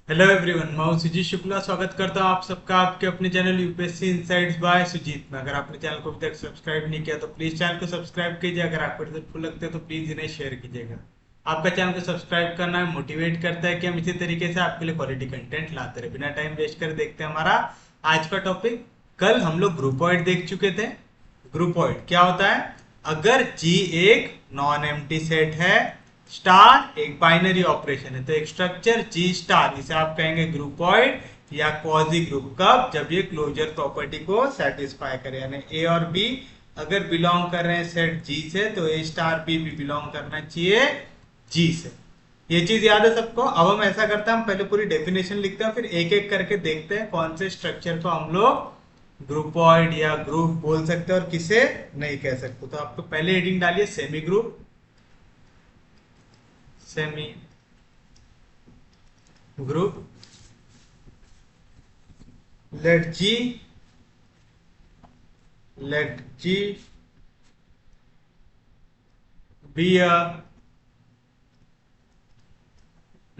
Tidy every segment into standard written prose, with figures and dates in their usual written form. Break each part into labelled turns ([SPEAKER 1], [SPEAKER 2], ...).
[SPEAKER 1] Hello everyone, मैं हूं सुजीत शुक्ला। स्वागत करता हूं आप सबका आपके अपने channel UPSC insights by Sujeet में। अगर आपने चैनल को अभी तक सब्सक्राइब नहीं किया तो प्लीज चैनल को सब्सक्राइब कीजिए। अगर आपको हेल्पफुल लगते हैं तो प्लीज इन्हें शेयर कीजिएगा। आपका चैनल को सब्सक्राइब करना मोटिवेट करता है कि हम इसी तरीके से आपके लिए क्वालिटी कंटेंट लाते रहे। बिना टाइम वेस्ट कर देखते हैं हमारा आज का टॉपिक। कल हम लोग ग्रुपॉइड देख चुके थे। ग्रुपॉइड क्या होता है? अगर जी एक नॉन एम्प्टी सेट है, स्टार एक बाइनरी ऑपरेशन है, तो एक स्ट्रक्चर जी स्टार, इसे आप कहेंगे ग्रुपॉइड या क्वाजी ग्रुप। कब? जब ये क्लोजर प्रॉपर्टी को सेटिस्फाई करे, यानी ए और बी अगर बिलोंग कर रहे हैं सेट जी से, तो ए स्टार बी भी बिलोंग करना चाहिए जी से। ये चीज याद है सबको? अब हम ऐसा करते हैं, हम पहले पूरी डेफिनेशन लिखते हैं, फिर एक एक करके देखते हैं कौन से स्ट्रक्चर को हम लोग ग्रुपॉइड या ग्रुप बोल सकते हैं और किसे नहीं कह सकते। तो आपको पहले हेडिंग डालिए semi group. Semi group, let G let G be a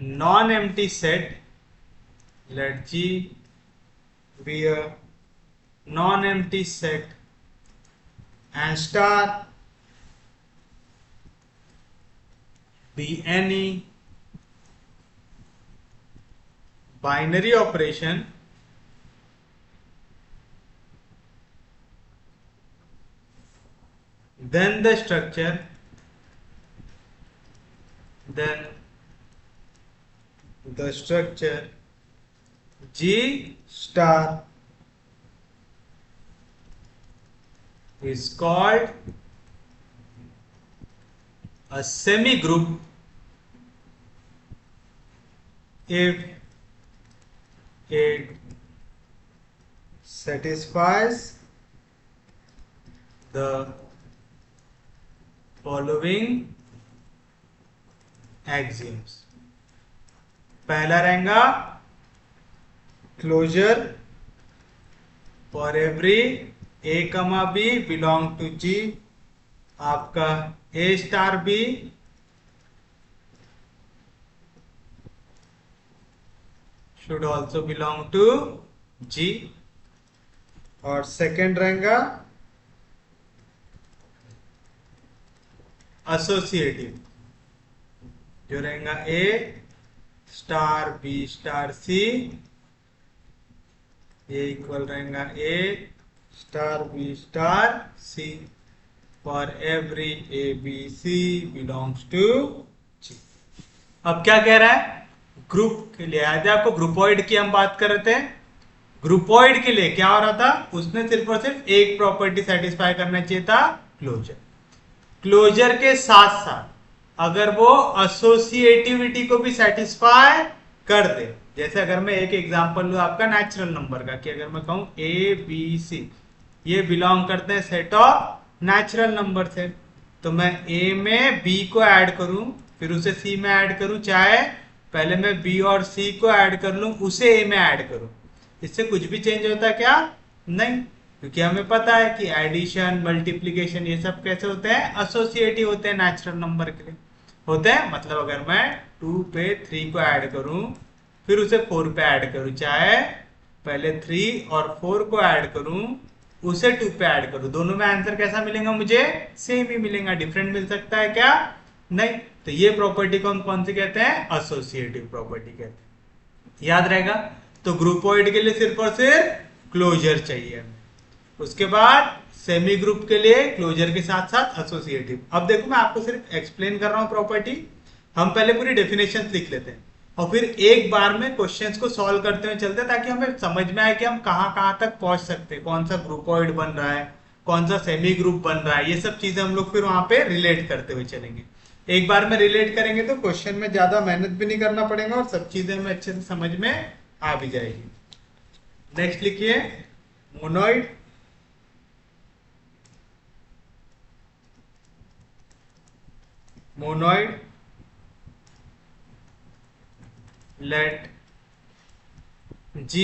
[SPEAKER 1] non-empty set. Let G be a non-empty set and star be any binary operation then the structure then the structure G star is called a semi group if it satisfies the following axioms. पहला रहेगा closure for every A comma B belong to G, आपका A star B should also belong to G. और second रहेगा associative, जो रहेगा A star B star C, ये equal रहेगा A star B star C for every A B C belongs to G. अब क्या कह रहा है? ग्रुप के लिए याद है आपको, ग्रुपॉइड की हम बात कर रहे थे। ग्रुपॉइड के लिए क्या हो रहा था? उसने सिर्फ और सिर्फ एक प्रॉपर्टी सेटिस्फाई करना चाहिए था, क्लोजर। क्लोजर के साथ साथ अगर वो एसोसिएटिविटी को भी सेटिस्फाई कर दे, जैसे अगर मैं एक एग्जांपल लू आपका नेचुरल नंबर का, कि अगर मैं कहूं ए बी सी ये बिलोंग करते हैं सेट ऑफ नेचुरल नंबर से, तो मैं ए में बी को ऐड करूं फिर उसे सी में ऐड करूं, चाहे पहले मैं बी और सी को ऐड कर लूं उसे ए में ऐड करूं, इससे कुछ भी चेंज होता है क्या? नहीं, क्योंकि हमें पता है कि एडिशन मल्टीप्लीकेशन ये सब कैसे होते हैं? एसोसिएटिव होते हैं नेचुरल नंबर के लिए होते हैं। मतलब अगर मैं 2 पे 3 को ऐड करूं फिर उसे 4 पे ऐड करूं, चाहे पहले 3 और 4 को ऐड करूं उसे 2 पे ऐड करूं, दोनों में आंसर कैसा मिलेगा? मुझे सेम ही मिलेगा। डिफरेंट मिल सकता है क्या? नहीं। तो ये प्रॉपर्टी को हम कौन सी कहते हैं? एसोसिएटिव प्रॉपर्टी कहते हैं। याद रहेगा? तो ग्रुपॉइड के लिए सिर्फ और सिर्फ क्लोजर चाहिए। उसके बाद सेमी ग्रुप के लिए क्लोजर के साथ साथ एसोसिएटिव। अब देखो मैं आपको सिर्फ एक्सप्लेन कर रहा हूं प्रॉपर्टी, हम पहले पूरी डेफिनेशन लिख लेते हैं और फिर एक बार में क्वेश्चंस को सॉल्व करते हुए चलते हैं, ताकि हमें समझ में आए कि हम कहां कहां तक पहुंच सकते हैं, कौन सा ग्रुपॉइड बन रहा है, कौन सा सेमी ग्रुप बन रहा है, ये सब चीजें हम लोग फिर वहां पे रिलेट करते हुए चलेंगे। एक बार में रिलेट करेंगे तो क्वेश्चन में ज्यादा मेहनत भी नहीं करना पड़ेगा और सब चीजें हमें अच्छे से समझ में आ भी जाएगी। नेक्स्ट लिखिए monoid. Monoid let G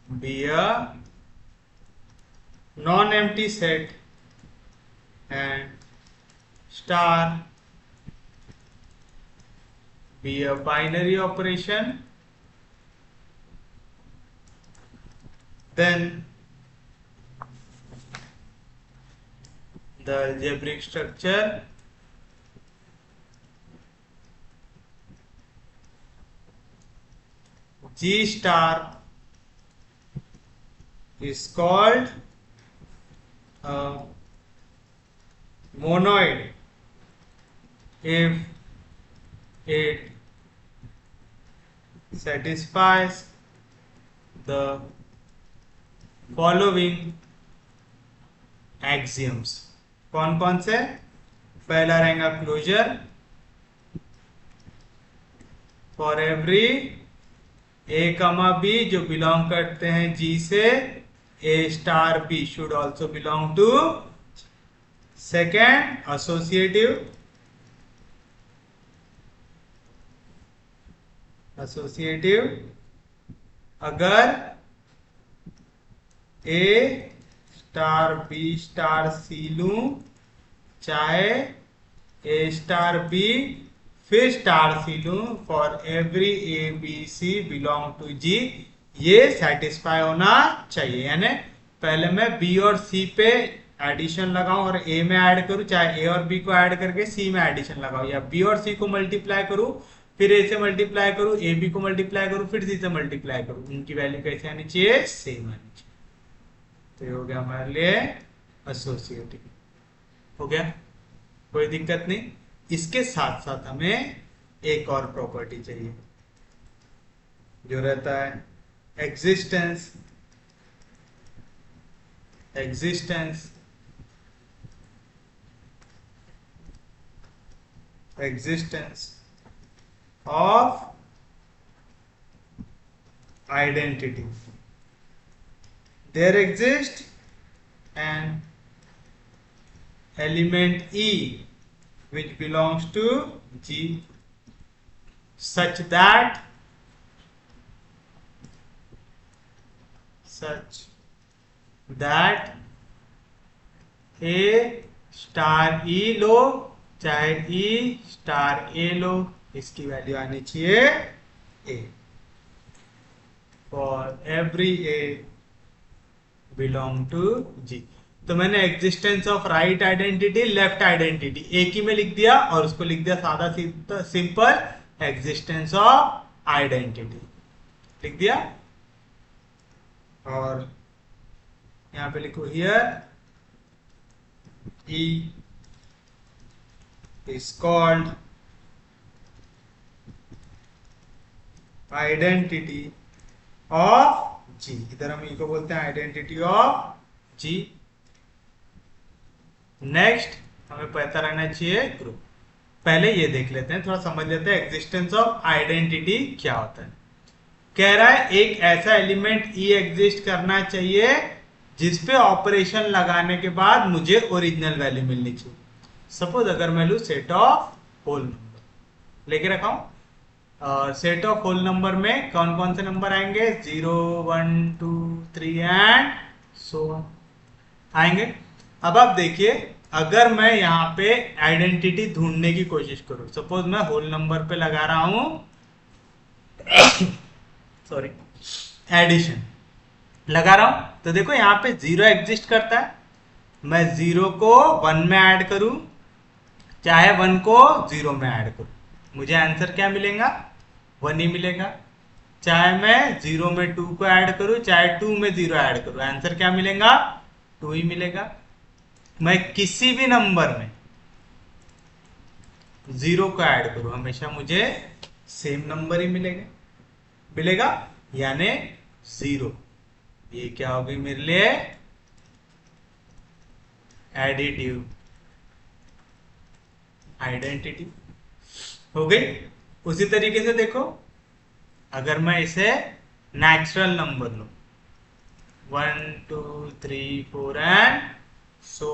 [SPEAKER 1] be a non-empty set and star be a binary operation, then the algebraic structure G star is called a monoid if it satisfies the following axioms. कौन कौन से? पहला रहेगा closure, for every A comma B जो belong करते हैं G से, A star B should also belong to. Second associative, अगर A star B star C लूं, चाहे ए स्टार बी फिर स्टार सी लूं, for every A B C belong to G, ये सेटिस्फाई होना चाहिए। यानी पहले मैं बी और सी पे एडिशन लगाऊं और ए में ऐड करूं, चाहे ए और बी को ऐड करके सी में एडिशन लगाऊं, या बी और सी को मल्टीप्लाई करूं फिर ए से मल्टीप्लाई करूं, ए बी को मल्टीप्लाई करूं फिर सी से मल्टीप्लाई करूं, उनकी वैल्यू कैसे आनी चाहिए? सेम आनी चाहिए। तो ये हो गया हमारे लिए एसोसिएटिव। हो गया, कोई दिक्कत नहीं। इसके साथ साथ हमें एक और प्रॉपर्टी चाहिए जो रहता है existence of identity. There exists an element E which belongs to G such that A star E लो चाहे E स्टार A लो, इसकी वैल्यू आनी चाहिए A for every A belong to G. तो मैंने existence of right identity left identity एक ही में लिख दिया और उसको लिख दिया सादा सिंपल एग्जिस्टेंस ऑफ आइडेंटिटी लिख दिया। और यहां पे लिखो here E is called identity of G। इधर हम E को बोलते हैं आइडेंटिटी ऑफ G। नेक्स्ट हमें पता रहना चाहिए ग्रुप। पहले ये देख लेते हैं, थोड़ा समझ लेते हैं एग्जिस्टेंस ऑफ आइडेंटिटी क्या होता है। कह रहा है एक ऐसा एलिमेंट E एग्जिस्ट करना चाहिए जिसपे ऑपरेशन लगाने के बाद मुझे ओरिजिनल वैल्यू मिलनी चाहिए। सपोज अगर मैं लूं सेट ऑफ होल नंबर लेके रखा हूं, और सेट ऑफ होल नंबर में कौन कौन से नंबर आएंगे? 0 1 2 3 एंड सो आएंगे। अब आप देखिए, अगर मैं यहाँ पे आइडेंटिटी ढूंढने की कोशिश करूं, सपोज मैं होल नंबर पे लगा रहा हूं सॉरी एडिशन लगा रहा हूं, तो देखो यहाँ पे 0 एग्जिस्ट करता है। मैं 0 को 1 में ऐड करूं चाहे 1 को 0 में ऐड करूं, मुझे आंसर क्या मिलेगा? 1 ही मिलेगा। चाहे मैं 0 में 2 को ऐड करूं चाहे 2 में 0 ऐड करूं, आंसर क्या मिलेगा? 2 ही मिलेगा। मैं किसी भी नंबर में 0 को ऐड करूं हमेशा मुझे सेम नंबर ही मिलेगा यानी 0। ये क्या हो गई मेरे लिए? एडिटिव आइडेंटिटी हो गई। उसी तरीके से देखो, अगर मैं इसे नेचुरल नंबर लूं 1 2 3 4 एंड सो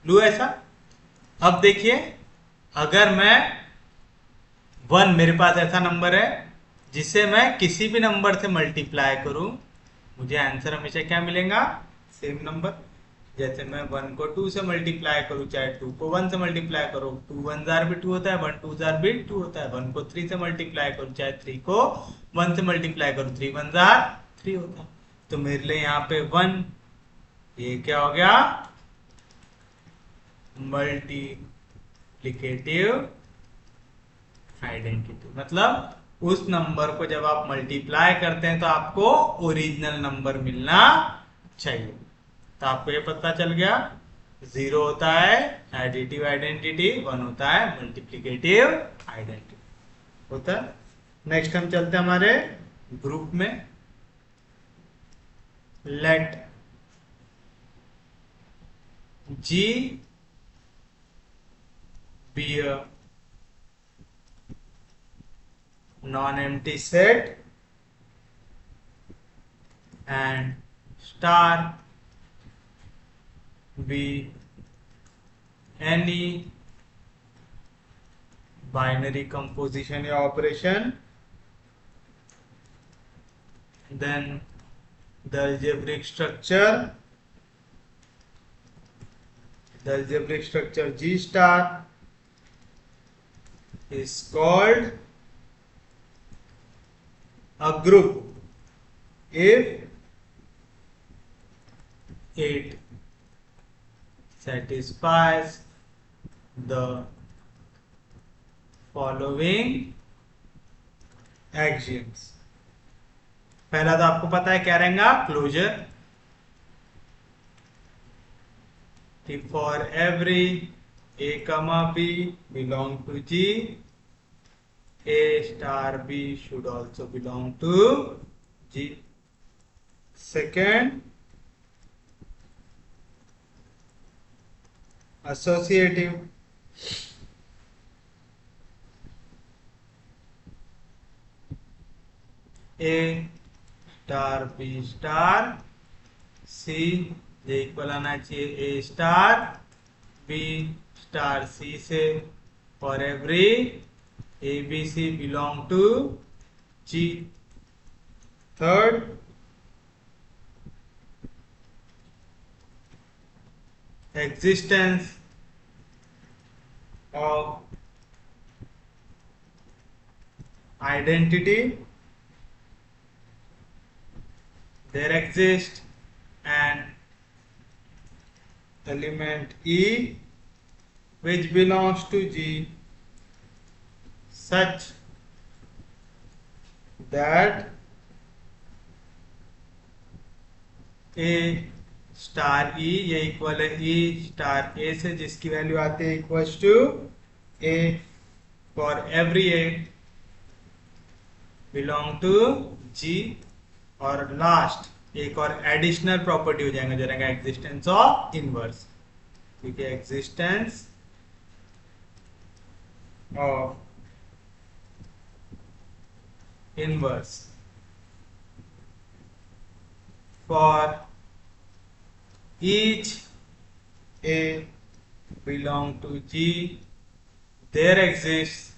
[SPEAKER 1] लू ऐसा, अब देखिए अगर मैं 1 मेरे पास ऐसा नंबर है जिसे मैं किसी भी नंबर से मल्टीप्लाई करूं, मुझे आंसर हमेशा क्या मिलेगा? Same number. जैसे मैं 1 को 2 से मल्टीप्लाई करूँ, चाहे 2 को 1 से मल्टीप्लाई करो, 2 1 जार भी 2 होता है, 1 2 जार भी 2 होता है। 1 को 3 से मल्टीप्लाई करूँ, चाहे 3 को 1 से मल्टीप्लाई करूँ, 3 1 जार 3 होता है। तो मेरे लिए यहाँ पे 1, ये क्या हो गया, मल्टीप्लिकेटिव आइडेंटिटी। मतलब उस नंबर को जब आप मल्टीप्लाई करते हैं तो आपको ओरिजिनल नंबर मिलना चाहिए। तो आपको ये पता चल गया, 0 होता है एडिटिव आइडेंटिटी, 1 होता है मल्टीप्लिकेटिव आइडेंटिटी होता है। नेक्स्ट हम चलते हैं हमारे ग्रुप में। Let G be a non-empty set and star be any binary composition या operation, then the algebraic structure G star is called a group if it satisfies the following axioms। पहला तो आपको पता है क्या रहेगा, closure. For every a comma b belong to G, A star B should also belong to G। Second, associative। A star B star C ये equal आना चाहिए A star B star C से, for every A B C belong to G। Third, existence of identity, there exists an element E which belongs to G such that A star E ये equal है E star A से, जिसकी value आती है equals to A for every A belong to G। और last एक और additional property हो जाएगा जो रहेगा एग्जिस्टेंस ऑफ इनवर्स। ठीक है, existence of inverse for each A belong to G, there exists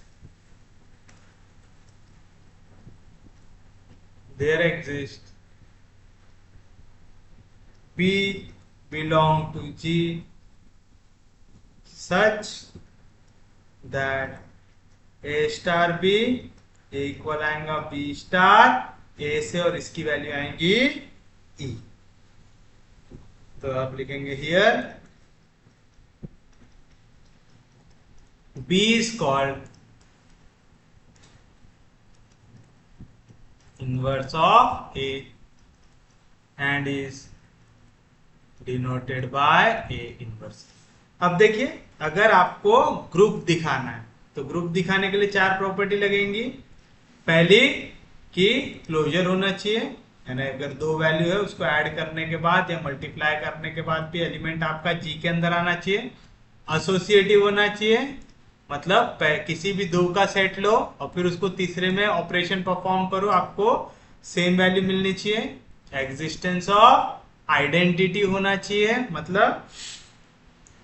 [SPEAKER 1] B belong to G such that A star B ये इक्वल आएगा B स्टार A से, और इसकी वैल्यू आएंगी E। तो आप लिखेंगे here B is called inverse of A and is denoted by A inverse। अब देखिए, अगर आपको ग्रुप दिखाना है तो ग्रुप दिखाने के लिए 4 प्रॉपर्टी लगेंगी। पहली कि क्लोजर होना चाहिए, यानी अगर 2 वैल्यू है उसको ऐड करने के बाद या मल्टीप्लाई करने के बाद भी एलिमेंट आपका जी के अंदर आना चाहिए। एसोसिएटिव होना चाहिए, मतलब किसी भी 2 का सेट लो और फिर उसको तीसरे में ऑपरेशन परफॉर्म करो, आपको सेम वैल्यू मिलनी चाहिए। एग्जिस्टेंस ऑफ आइडेंटिटी होना चाहिए, मतलब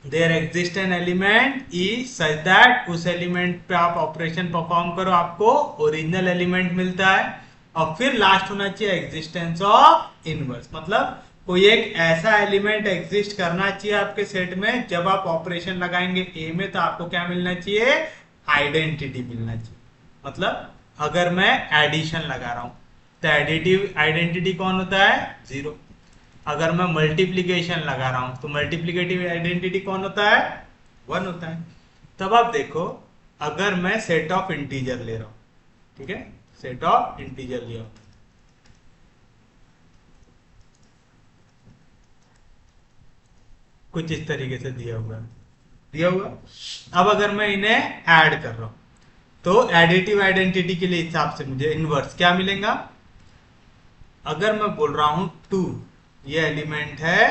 [SPEAKER 1] there exist an element E such that उस एलिमेंट पे आप ऑपरेशन परफॉर्म करो आपको ओरिजिनल एलिमेंट मिलता है। और फिर लास्ट होना चाहिए एग्जिस्टेंस ऑफ इनवर्स, मतलब कोई एक ऐसा एलिमेंट एग्जिस्ट करना चाहिए आपके सेट में, जब आप ऑपरेशन लगाएंगे ए में तो आपको क्या मिलना चाहिए, आइडेंटिटी मिलना चाहिए। मतलब अगर मैं एडिशन लगा रहा हूं तो एडिटिव आइडेंटिटी कौन होता है, 0। अगर मैं मल्टीप्लीकेशन लगा रहा हूं तो मल्टीप्लीकेटिव आइडेंटिटी कौन होता है, 1 होता है। तब आप देखो, अगर मैं सेट ऑफ इंटीजर ले रहा हूं, ठीक है, सेट ऑफ इंटीजर लिया, कुछ इस तरीके से दिया हुआ। अब अगर मैं इन्हें ऐड कर रहा हूं तो एडिटिव आइडेंटिटी के लिए हिसाब से मुझे इनवर्स क्या मिलेगा। अगर मैं बोल रहा हूं 2, ये एलिमेंट है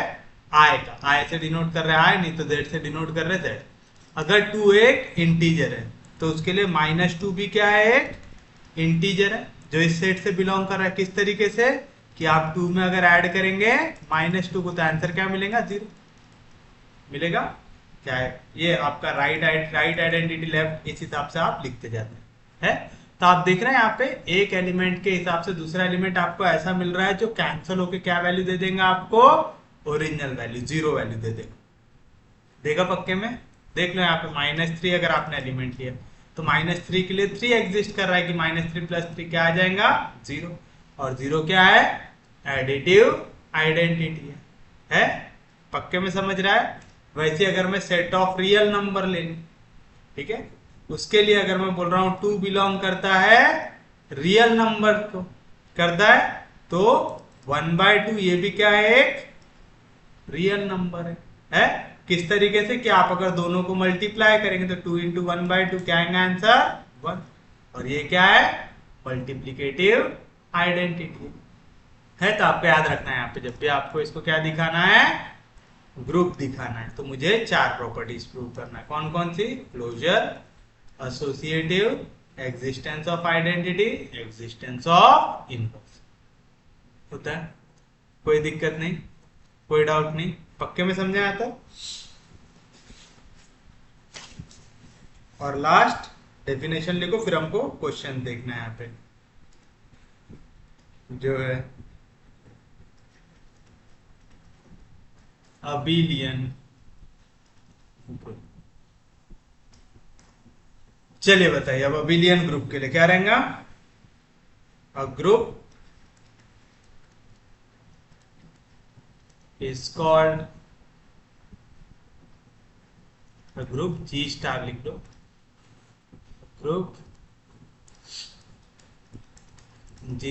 [SPEAKER 1] आई का, आई से डिनोट कर रहा है आई, नहीं तो जेड से डिनोट कर रहे जेड। अगर 2 एक इंटीजर है तो उसके लिए -2 भी क्या है, एक इंटीजर है जो इस सेट से बिलोंग कर रहा है। किस तरीके से कि आप 2 में अगर ऐड करेंगे -2 को तो आंसर क्या मिलेगा, 0 मिलेगा। क्या है ये आपका राइट आइडेंटिटी, लेफ्ट, इस हिसाब से आप लिखते जाते हैं। तो आप देख रहे हैं यहाँ पे एक एलिमेंट के हिसाब से दूसरा एलिमेंट आपको ऐसा मिल रहा है जो कैंसिल होके क्या वैल्यू दे देंगे आपको, ओरिजिनल वैल्यू 0 वैल्यू दे देगा पक्के में। देख लो यहाँ पे -3 अगर आपने एलिमेंट लिया तो -3 के लिए 3 एग्जिस्ट कर रहा है कि -3 + 3 क्या आ जाएगा, 0। और 0 क्या है, एडिटिव आइडेंटिटी है। पक्के में समझ रहा है। वैसे अगर मैं सेट ऑफ रियल नंबर ले लूं, ठीक है, उसके लिए अगर मैं बोल रहा हूं 2 बिलोंग करता है रियल नंबर को, करता है तो 1/2 ये भी क्या है, एक रियल नंबर है। किस तरीके से कि आप अगर दोनों को मल्टीप्लाई करेंगे तो 2 × 1/2 क्या आएगा आंसर, 1। और ये क्या है, मल्टीप्लीकेटिव आइडेंटिटी है। तो आपको याद रखना है यहाँ पे जब भी आपको इसको क्या दिखाना है, ग्रुप दिखाना है, तो मुझे 4 प्रॉपर्टीज प्रूव करना है। कौन कौन सी, closure, associative, existence of identity, existence of inverse. होता है, कोई दिक्कत नहीं, कोई डाउट नहीं, पक्के में समझा आता। और लास्ट डेफिनेशन लिखो, फिर हमको क्वेश्चन देखना है यहाँ पे जो है अबिलियन ग्रुप। चलिए बताइए अब अबिलियन ग्रुप के लिए क्या रहेगा, a group is called, group G* लिख लो, group G*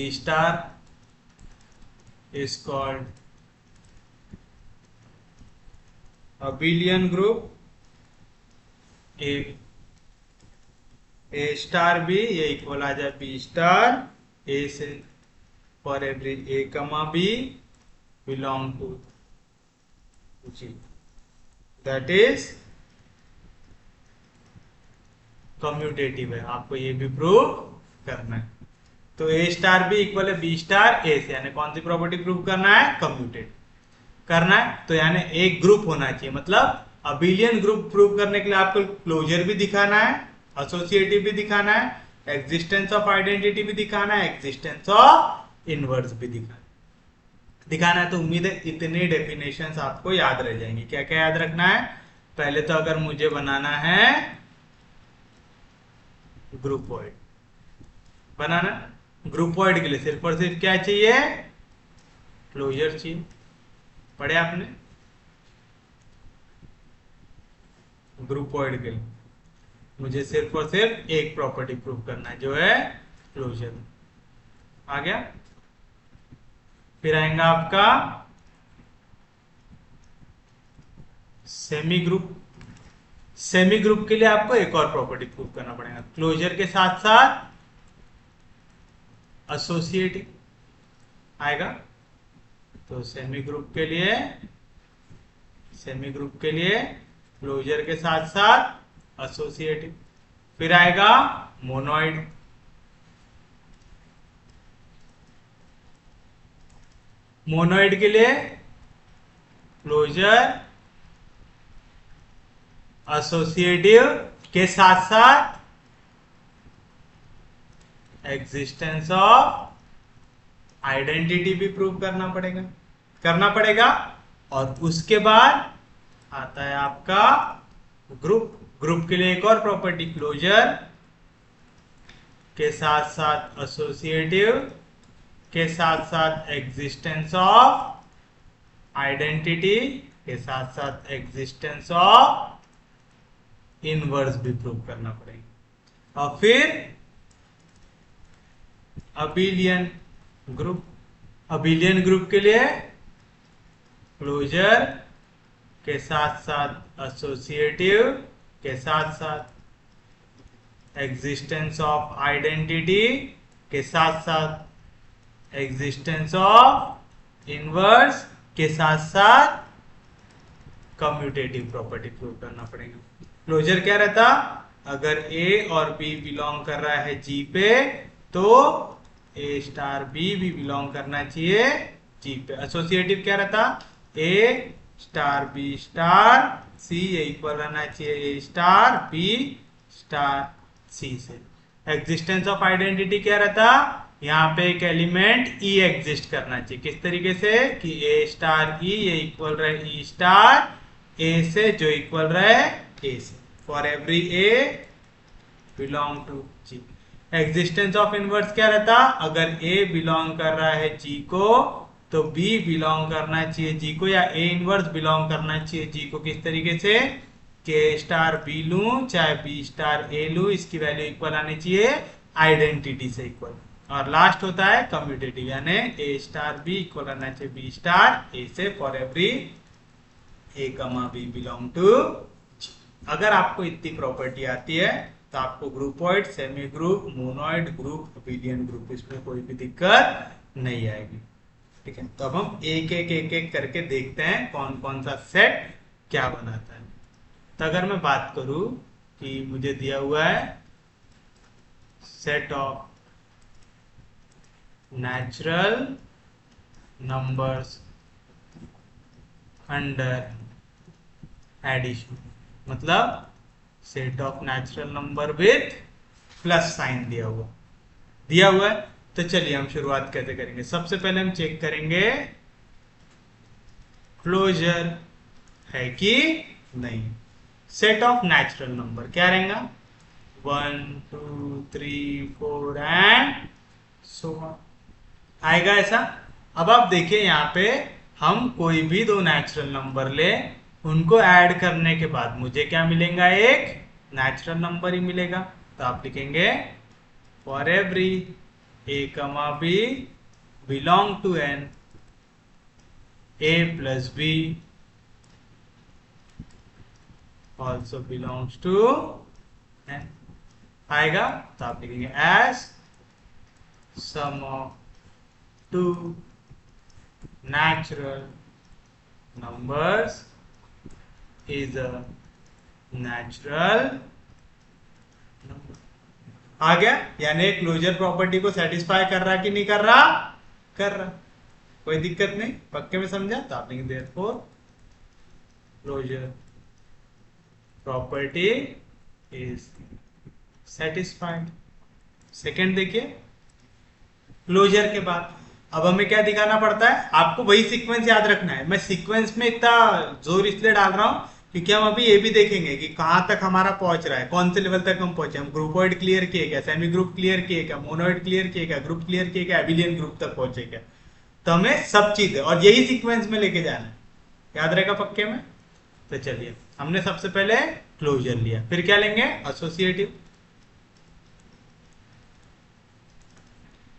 [SPEAKER 1] is called abelian group if A*B ये इक्वल आ जाए B* A से, for every A, B belong to G, that is commutative है। आपको ये भी प्रूव करना है। तो A*B इक्वल है B* A से, यानी कौन सी प्रॉपर्टी प्रूव करना है, कम्यूटेटिव करना है। तो यानी एक ग्रुप होना चाहिए, मतलब अबिलियन ग्रुप प्रूव करने के लिए आपको क्लोजर भी दिखाना है, एसोसिएटिव भी दिखाना है, एग्जिस्टेंस ऑफ आइडेंटिटी भी दिखाना है, एग्जिस्टेंस ऑफ इनवर्स भी दिखाना है। तो उम्मीद है इतने डेफिनेशंस आपको याद रह जाएंगे। क्या क्या याद रखना है, पहले तो अगर मुझे बनाना है ग्रुपॉइड, बनाना ग्रुपॉइड के लिए सिर्फ और सिर्फ क्या चाहिए, क्लोजर चाहिए। पढ़े आपने, ग्रुपॉइड के लिए मुझे सिर्फ और सिर्फ एक प्रॉपर्टी प्रूव करना है जो है क्लोजर। आ गया। फिर आएगा आपका सेमी ग्रुप। सेमी ग्रुप के लिए आपको एक और प्रॉपर्टी प्रूव करना पड़ेगा, क्लोजर के साथ साथ एसोसिएटिव आएगा। तो सेमी ग्रुप के लिए क्लोजर के साथ साथ एसोसिएटिव। फिर आएगा मोनोइड, मोनोइड के लिए क्लोजर एसोसिएटिव के साथ साथ एग्जिस्टेंस ऑफ आइडेंटिटी भी प्रूव करना पड़ेगा। करना पड़ेगा। और उसके बाद आता है आपका ग्रुप। ग्रुप के लिए एक और प्रॉपर्टी, क्लोजर के साथ साथ एसोसिएटिव के साथ साथ एग्जिस्टेंस ऑफ आइडेंटिटी के साथ साथ एग्जिस्टेंस ऑफ इनवर्स भी प्रूव करना पड़ेगा। और फिर अबिलियन ग्रुप। अबिलियन ग्रुप के लिए क्लोजर के साथ साथ एसोसिएटिव के साथ साथ एग्जिस्टेंस ऑफ आइडेंटिटी के साथ साथ एग्जिस्टेंस ऑफ इनवर्स के साथ साथ कम्यूटेटिव प्रॉपर्टी प्रूव करना पड़ेगा। क्लोजर क्या रहता, अगर ए और बी बिलोंग कर रहा है जी पे तो ए स्टार बी भी बिलोंग करना चाहिए जी पे। एसोसिएटिव क्या रहता, ए स्टार बी स्टार सी ये इक्वल रहना चाहिए ए स्टार बी स्टार सी से। एग्जिस्टेंस ऑफ आइडेंटिटी क्या रहता, यहाँ पे एक एलिमेंट ई एग्जिस्ट करना चाहिए। किस तरीके से कि ए स्टार ई ये इक्वल रहे ई स्टार ए से जो इक्वल रहे ए से, for every A belong to G. Existence of inverse क्या रहता, अगर ए बिलोंग कर रहा है जी को तो बी बिलोंग करना चाहिए जी को, या ए इनवर्स बिलोंग करना चाहिए जी को। किस तरीके से के स्टार बी लूं चाहे बी स्टार ए लूं, इसकी वैल्यू इक्वल आनी चाहिए आइडेंटिटी से इक्वल। और लास्ट होता है कम्यूटेटिव, यानी ए स्टार बी इक्वल रहना चाहिए बी स्टार ए से for every A comma B belong to जी। अगर आपको इतनी प्रॉपर्टी आती है तो आपको groupoid, semi group, monoid group, abelian group, इसमें कोई भी दिक्कत नहीं आएगी। ठीक है, तो अब हम एक एक करके देखते हैं कौन कौन सा सेट क्या बनाता है। तो अगर मैं बात करूं कि मुझे दिया हुआ है set of natural numbers under addition, मतलब set of natural number with plus sign दिया हुआ है। तो चलिए हम शुरुआत कैसे करेंगे। सबसे पहले हम चेक करेंगे क्लोजर है कि नहीं। सेट ऑफ नेचुरल नंबर क्या रहेगा, 1 2 3 4 एंड सो ऑन आएगा ऐसा। अब आप देखिए यहाँ पे हम कोई भी दो नेचुरल नंबर ले, उनको ऐड करने के बाद मुझे क्या मिलेगा, एक नेचुरल नंबर ही मिलेगा। तो आप लिखेंगे for every A comma B belong to N A plus B also belongs to N आएगा। तो आप लिखेंगे as sum of two natural numbers is a natural number। आ गया, यानी क्लोजर प्रॉपर्टी को सेटिस्फाई कर रहा कि नहीं कर रहा, कर रहा, कोई दिक्कत नहीं, पक्के में समझा। तो आप लिखेंगे therefore closure property is satisfied. Second देखिए, क्लोजर के बाद अब हमें क्या दिखाना पड़ता है, आपको वही सीक्वेंस याद रखना है। मैं सीक्वेंस में इतना जोर इसलिए डाल रहा हूं क्योंकि हम अभी ये भी देखेंगे कि कहां तक हमारा पहुंच रहा है, कौन से लेवल तक हम पहुंचे। हम ग्रुपॉइड क्लियर किए क्या, सेमी ग्रुप क्लियर किए क्या, मोनोइड क्लियर किए क्या, ग्रुप क्लियर किए क्या, एबिलियन ग्रुप तक पहुंचे क्या। तो हमें सब चीजें और यही सीक्वेंस में लेके जाना है, याद रहेगा पक्के में। तो चलिए, हमने सबसे पहले क्लोजर लिया, फिर क्या लेंगे, एसोसिएटिव।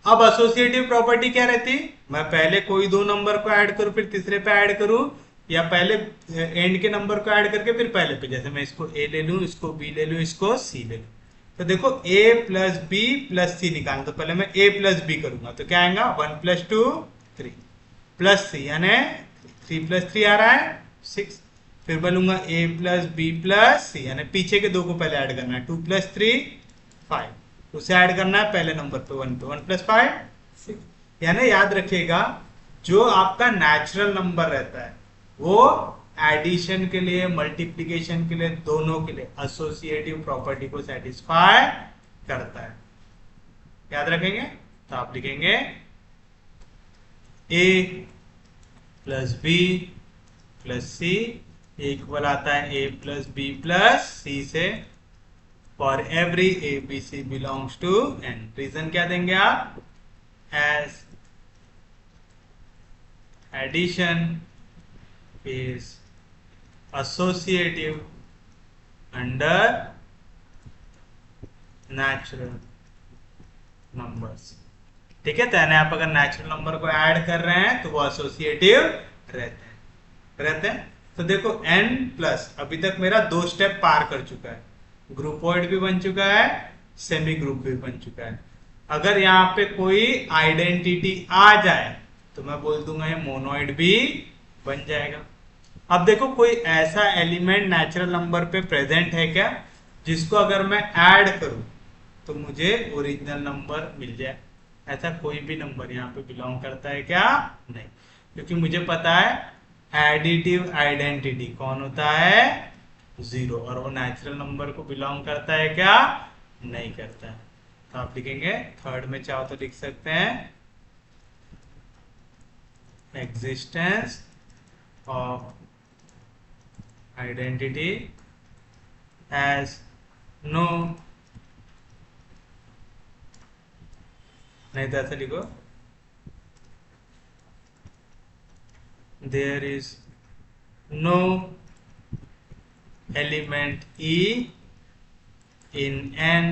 [SPEAKER 1] अब एसोसिएटिव प्रॉपर्टी क्या रहती, मैं पहले कोई दो नंबर को ऐड करूं फिर तीसरे पे ऐड करूं, या पहले एंड के नंबर को ऐड करके फिर पहले पे। जैसे मैं इसको ए ले लूं, इसको बी ले लूं, इसको सी ले लूं। तो देखो ए प्लस बी प्लस सी निकालना, तो पहले मैं ए प्लस बी करूंगा तो क्या आएगा 1 + 2 3 प्लस सी, यानी 3 + 3 आ रहा है 6। फिर बोलूंगा ए प्लस बी प्लस सी, यानी पीछे के दो को पहले ऐड करना है 2 + 3 5, उसे ऐड करना है पहले नंबर पे 1 पे, 1 + 5 6। यानी याद रखिएगा, जो आपका नेचुरल नंबर रहता है वो एडिशन के लिए, मल्टीप्लिकेशन के लिए, दोनों के लिए एसोसिएटिव प्रॉपर्टी को सेटिस्फाई करता है, याद रखेंगे। तो आप लिखेंगे A plus B plus C equal आता है A plus B plus C से for every A B C belongs to N. Reason क्या देंगे आप? As addition is associative under natural numbers। ठीक है, तो यानी आप अगर नेचुरल नंबर को ऐड कर रहे हैं तो वो एसोसिएटिव रहते हैं। तो देखो n प्लस अभी तक मेरा 2 स्टेप पार कर चुका है, ग्रुपोइड भी बन चुका है, सेमी ग्रुप भी बन चुका है। अगर यहाँ पे कोई आइडेंटिटी आ जाए तो मैं बोल दूंगा ये मोनोइड भी बन जाएगा। अब देखो कोई ऐसा एलिमेंट नेचुरल नंबर पे प्रेजेंट है क्या जिसको अगर मैं ऐड करूं तो मुझे ओरिजिनल नंबर मिल जाए? ऐसा कोई भी नंबर यहाँ पे बिलोंग करता है क्या? नहीं, क्योंकि मुझे पता है एडिटिव आइडेंटिटी कौन होता है? 0, और वो नेचुरल नंबर को बिलोंग करता है क्या? नहीं करता है। तो आप लिखेंगे थर्ड में, चाहो तो लिख सकते हैं existence of identity as no, नहीं तो ऐसा लिखो there is no element E in N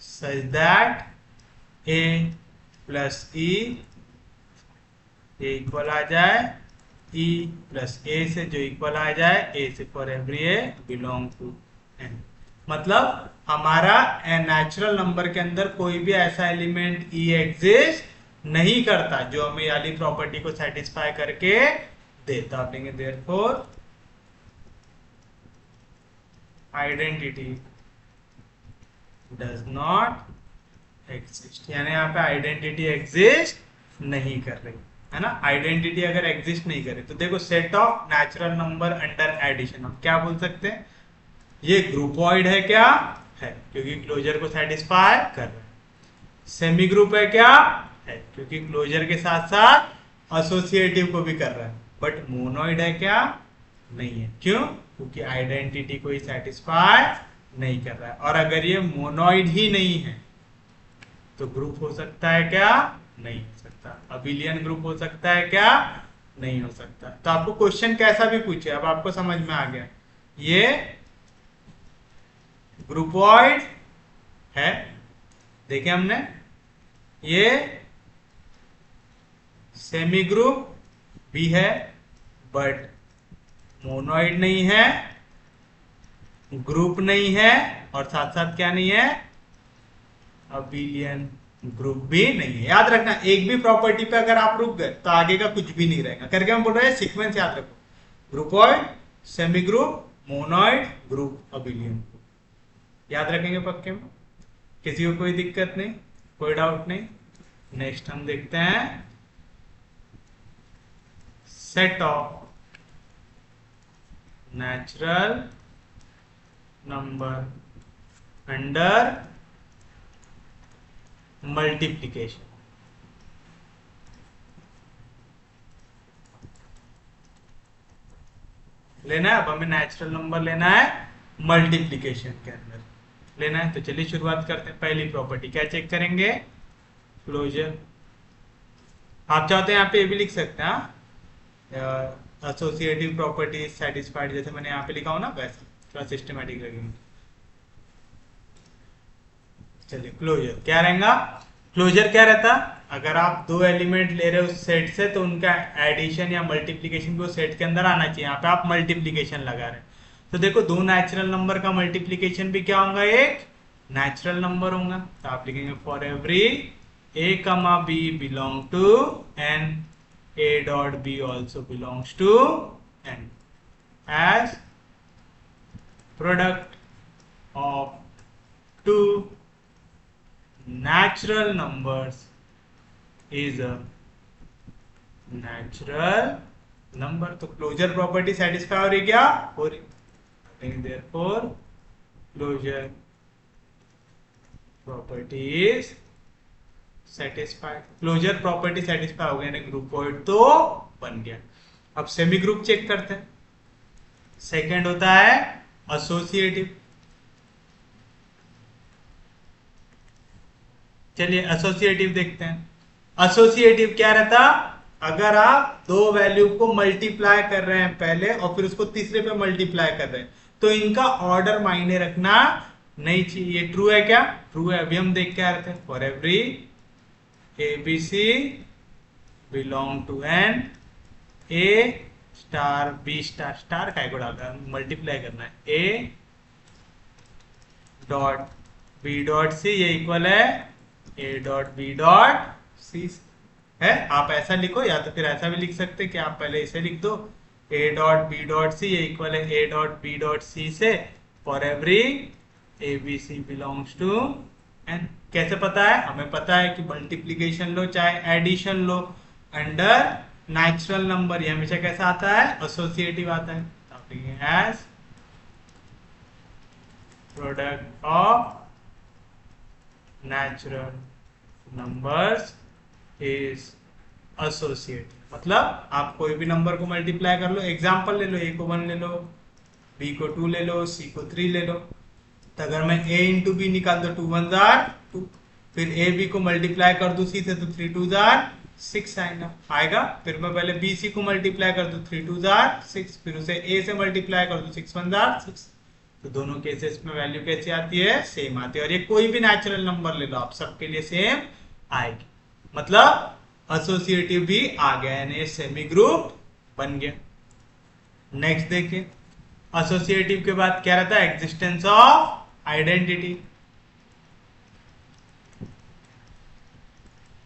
[SPEAKER 1] such that A plus E equal आ जाए E प्लस A से, जो इक्वल आ जाए A से for every A belong to N। मतलब हमारा नेचुरल नंबर के अंदर कोई भी ऐसा एलिमेंट E एग्जिस्ट नहीं करता जो हमें वाली प्रॉपर्टी को सेटिस्फाई करके देता। आप लेंगे therefore identity does not exist, यानी यहाँ पे आइडेंटिटी एग्जिस्ट नहीं कर रही है ना। आइडेंटिटी अगर एग्जिस्ट नहीं करे तो देखो set of natural number under addition, हम क्या बोल सकते हैं? ये ग्रुपॉइड है क्या? है, क्योंकि क्लोजर को सेटिस्फाई कर रहा है। सेमी ग्रुप है क्या? है, क्योंकि क्लोजर के साथ साथ एसोसिएटिव को भी कर रहा है। बट मोनोइड है क्या? नहीं है। क्यों? क्योंकि आइडेंटिटी को ही सेटिस्फाई नहीं कर रहा है। और अगर ये मोनोइड ही नहीं है तो ग्रुप हो सकता है क्या? नहीं हो सकता। अबिलियन ग्रुप हो सकता है क्या? नहीं हो सकता। तो आपको क्वेश्चन कैसा भी पूछे, अब आपको समझ में आ गया ये ग्रुपॉइड है, देखे हमने, ये सेमी ग्रुप भी है बट मोनोइड नहीं है, ग्रुप नहीं है, और साथ साथ क्या नहीं है? अबिलियन ग्रुप भी नहीं है। याद रखना, एक भी प्रॉपर्टी पे अगर आप रुक गए तो आगे का कुछ भी नहीं रहेगा। करके हम बोल रहे हैं सीक्वेंस याद रखो, groupoid, semi group, monoid, group, abelian group. याद रखेंगे पक्के में, किसी को कोई दिक्कत नहीं, कोई डाउट नहीं। नेक्स्ट हम देखते हैं set of natural number under multiplication. लेना है, अब हमें नेचुरल नंबर लेना है मल्टीप्लिकेशन के अंदर लेना है। तो चलिए शुरुआत करते हैं। पहली प्रॉपर्टी क्या चेक करेंगे? क्लोजर। आप चाहते हैं यहाँ पे ये भी लिख सकते हैं एसोसिएटिव प्रॉपर्टी सेटिस्फाइड, जैसे मैंने यहाँ पे लिखा हो ना, वैसे थोड़ा सिस्टमेटिक लगेगा। चलिए क्लोजर क्या रहेगा? क्लोजर क्या रहता? अगर आप दो एलिमेंट ले रहे हो उस सेट से तो उनका एडिशन या मल्टीप्लिकेशन भी उस सेट के अंदर आना चाहिए। यहाँ पे आप मल्टीप्लिकेशन लगा रहे हैं तो देखो दो नेचुरल नंबर का मल्टीप्लिकेशन भी क्या होगा? एक नेचुरल नंबर होगा। तो आप लिखेंगे for every A comma B belong to N, A dot B also belongs to N as product of two natural numbers is a natural number। तो क्लोजर प्रॉपर्टी सेटिस्फाई हो रही क्या? हो रही। therefore closure property is satisfied, closure property satisfy हो गया, यानी groupoid तो बन गया। अब सेमी ग्रुप चेक करते हैं। सेकंड होता है एसोसिएटिव। चलिए एसोसिएटिव देखते हैं। एसोसिएटिव क्या रहता, अगर आप दो वैल्यू को मल्टीप्लाई कर रहे हैं पहले और फिर उसको तीसरे पे मल्टीप्लाई कर रहे हैं, तो इनका ऑर्डर मायने रखना नहीं चाहिए। ये ट्रू है क्या? ट्रू है। अभी हम देख के आ रहे थे, for every A B C belong to N, A star B star, star काय को डालना है, मल्टीप्लाई करना है, A dot B dot C ये इक्वल है A dot B dot C है। आप ऐसा लिखो या तो फिर ऐसा भी लिख सकते कि आप पहले इसे लिख दो, A dot B dot C ये इक्वल है A dot B dot C से for every A B C belongs to N. कैसे पता है? हमें पता है कि मल्टीप्लीकेशन लो चाहे एडिशन लो, अंडर नेचुरल नंबर ये हमेशा कैसा आता है? एसोसिएटिव आता है। As product of natural numbers is associative. मतलब आप कोई भी नंबर को मल्टीप्लाई कर लो, एग्जांपल ले लो, ए को 1 ले लो, बी को 2 ले लो, सी को 3 ले लो। तो अगर मैं a इंटू बी निकाल दो 2 1 जार 2, फिर ए बी को मल्टीप्लाई कर दू सी से तो 3 2 जार 6 आएगा। फिर मैं पहले बी सी को मल्टीप्लाई कर दू 3 2 जार 6, फिर उसे ए से मल्टीप्लाई कर दू 6 1 जार 6। तो दोनों केसेस में वैल्यू कैसी आती है? सेम आती है। और ये कोई भी नेचुरल नंबर ले लो आप, सबके लिए सेम आएगी। मतलब एसोसिएटिव भी आ गया, यानी सेमी ग्रुप बन गया। नेक्स्ट देखिए, एसोसिएटिव के बाद क्या रहता है? Existence of identity.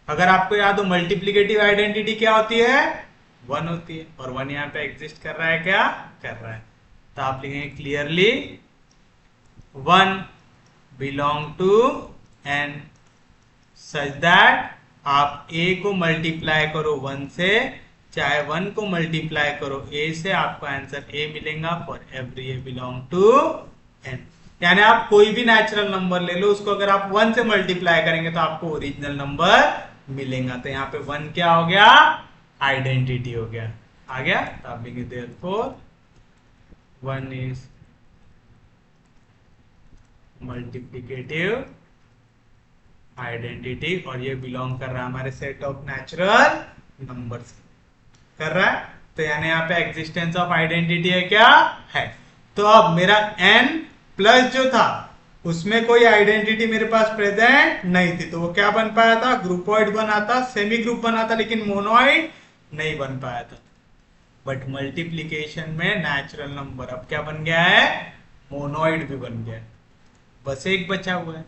[SPEAKER 1] अगर आपको याद हो मल्टीप्लिकेटिव आइडेंटिटी क्या होती है? 1 होती है, और 1 यहाँ पे एग्जिस्ट कर रहा है, क्या कर रहा है? तो आप लिखेंगे clearly 1 belong to N such that आप a को मल्टीप्लाई करो 1 से, चाहे 1 को मल्टीप्लाई करो a से, आपको आंसर a मिलेगा for every a belong to n। यानी आप कोई भी नेचुरल नंबर ले लो, उसको अगर आप 1 से मल्टीप्लाई करेंगे तो आपको ओरिजिनल नंबर मिलेगा। तो यहाँ पे 1 क्या हो गया? आइडेंटिटी हो गया। आ गया? तो आप लिखेंगे देयरफॉर 1 इज मल्टीप्लिकेटिव आइडेंटिटी, और ये बिलोंग कर रहा है हमारे सेट ऑफ नेचुरल नंबर्स कर रहा है। तो यानी यहाँ पे एग्जिस्टेंस ऑफ आइडेंटिटी है, क्या है? तो अब मेरा n प्लस जो था उसमें कोई आइडेंटिटी मेरे पास प्रेजेंट नहीं थी, तो वो क्या बन पाया था? ग्रुपॉइड बना था, सेमी ग्रुप बना था, लेकिन मोनोइड नहीं बन पाया था। बट मल्टीप्लीकेशन में नेचुरल नंबर अब क्या बन गया है? मोनोइड भी बन गया है। बस एक बचा हुआ है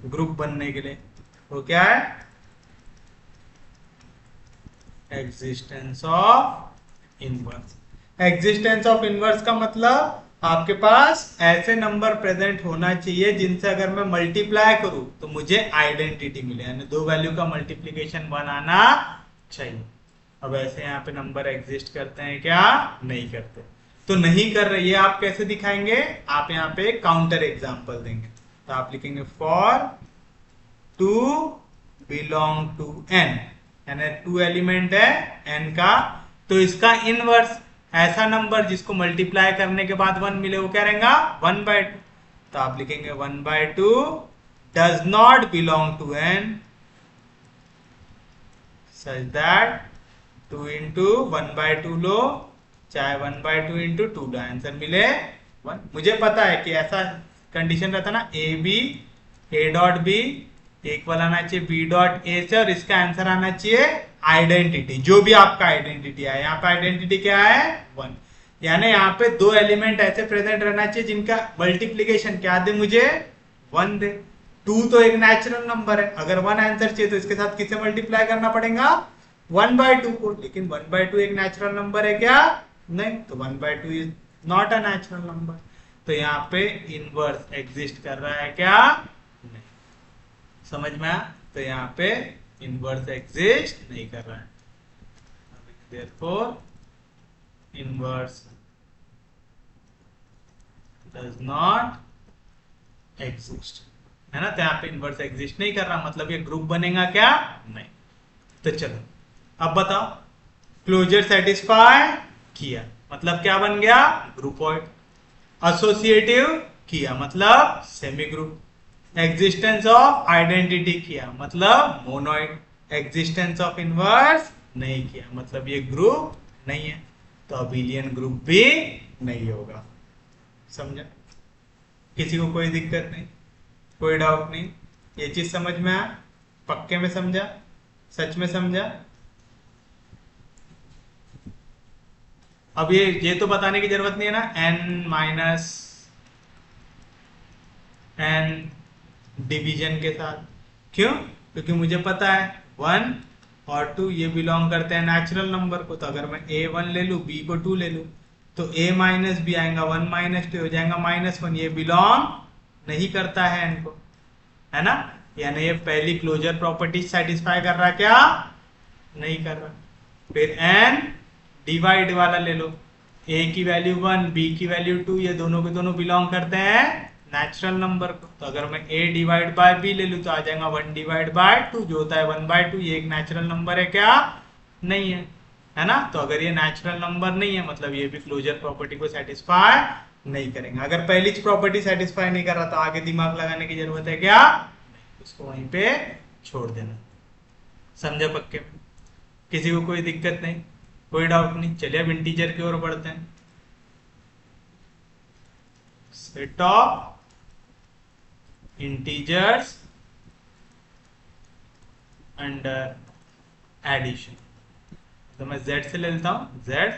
[SPEAKER 1] ग्रुप बनने के लिए, वो क्या है? Existence of inverse. Existence of inverse का मतलब आपके पास ऐसे नंबर प्रेजेंट होना चाहिए जिनसे अगर मैं मल्टीप्लाई करूं तो मुझे आइडेंटिटी मिले, यानी दो वैल्यू का मल्टीप्लीकेशन बनाना चाहिए। अब ऐसे यहाँ पे नंबर एग्जिस्ट करते हैं क्या? नहीं करते। तो नहीं कर रहे, ये आप कैसे दिखाएंगे? आप यहाँ पे काउंटर एग्जांपल देंगे। तो आप लिखेंगे फॉर 2 बिलोंग टू n, यानी 2 एलिमेंट है n का, तो इसका इनवर्स ऐसा नंबर जिसको मल्टीप्लाई करने के बाद 1 मिले वो क्या रहेगा? 1/2। तो आप लिखेंगे 1/2 does not belong to n such that 2 into 1/2 लो, चाहे 1/2 इंटू 2 लो, आंसर मिले 1। मुझे पता है कि ऐसा कंडीशन रहता ना, A B A dot B equal आना चाहिए बी डॉट ए से, और इसका आंसर आना चाहिए आइडेंटिटी, जो भी आपका आइडेंटिटी है। यहाँ पे आइडेंटिटी क्या है? 1। यानी यहाँ पे दो एलिमेंट ऐसे प्रेजेंट रहना चाहिए जिनका मल्टीप्लीकेशन क्या दे? मुझे 1 दे। 2 तो एक नेचुरल नंबर है, अगर 1 आंसर चाहिए तो इसके साथ किसे मल्टीप्लाई करना पड़ेगा? 1/2 को। लेकिन 1/2 एक नेचुरल नंबर है क्या? नहीं। तो 1/2 is not a natural number. तो यहाँ पे इनवर्स एग्जिस्ट कर रहा है क्या? नहीं। समझ में आया? तो यहाँ पे इनवर्स एग्जिस्ट नहीं कर रहा है। therefore inverse does not exist. है ना, तो यहाँ पे इनवर्स एग्जिस्ट नहीं कर रहा, मतलब ये ग्रुप बनेगा क्या, नहीं। तो चलो अब बताओ, क्लोजर सेटिस्फाई किया मतलब क्या बन गया, ग्रुपॉइड। एसोसिएटिव किया मतलब semi group. Existence of identity किया मतलब मोनोइड। एग्जिस्टेंस ऑफ इनवर्स नहीं किया मतलब ये ग्रुप नहीं है, तो अबिलियन ग्रुप भी नहीं होगा। समझा? किसी को कोई दिक्कत नहीं, कोई डाउट नहीं? ये चीज समझ में आया? पक्के में समझा? सच में समझा? अब ये तो बताने की जरूरत नहीं है ना, n माइनस एन डिवीजन के साथ। क्यों? क्योंकि मुझे पता है 1 और 2 ये बिलोंग करते हैं नेचुरल नंबर को, तो अगर मैं a1 ले लूँ b को 2 ले लूँ तो a माइनस बी आएगा 1 माइनस 2 हो जाएगा -1। ये बिलोंग नहीं करता है n को, है ना, यानी ये पहली क्लोजर प्रॉपर्टी सेटिस्फाई कर रहा है क्या, नहीं कर रहा। फिर n डिवाइड वाला ले लो, a की वैल्यू 1 b की वैल्यू 2, ये दोनों के दोनों बिलोंग करते हैं नेचुरल नंबर को, तो अगर मैं a डिवाइड बाय b ले लूँ तो आ जाएगा 1 डिवाइड बाय 2 जो होता है 1/2। ये एक नेचुरल नंबर है क्या, नहीं है ना, तो अगर ये नेचुरल नंबर नहीं है मतलब ये भी क्लोजर प्रॉपर्टी को सेटिस्फाई नहीं करेंगे। अगर पहली प्रॉपर्टी सेटिस्फाई नहीं कर रहा तो आगे दिमाग लगाने की जरूरत है क्या, उसको वहीं पे छोड़ देना। समझा पक्के में? किसी को कोई दिक्कत नहीं, कोई डाउट नहीं? चलिए अब इंटीजर की ओर बढ़ते हैं। Set of integers under addition, तो मैं z से ले लेता हूं, z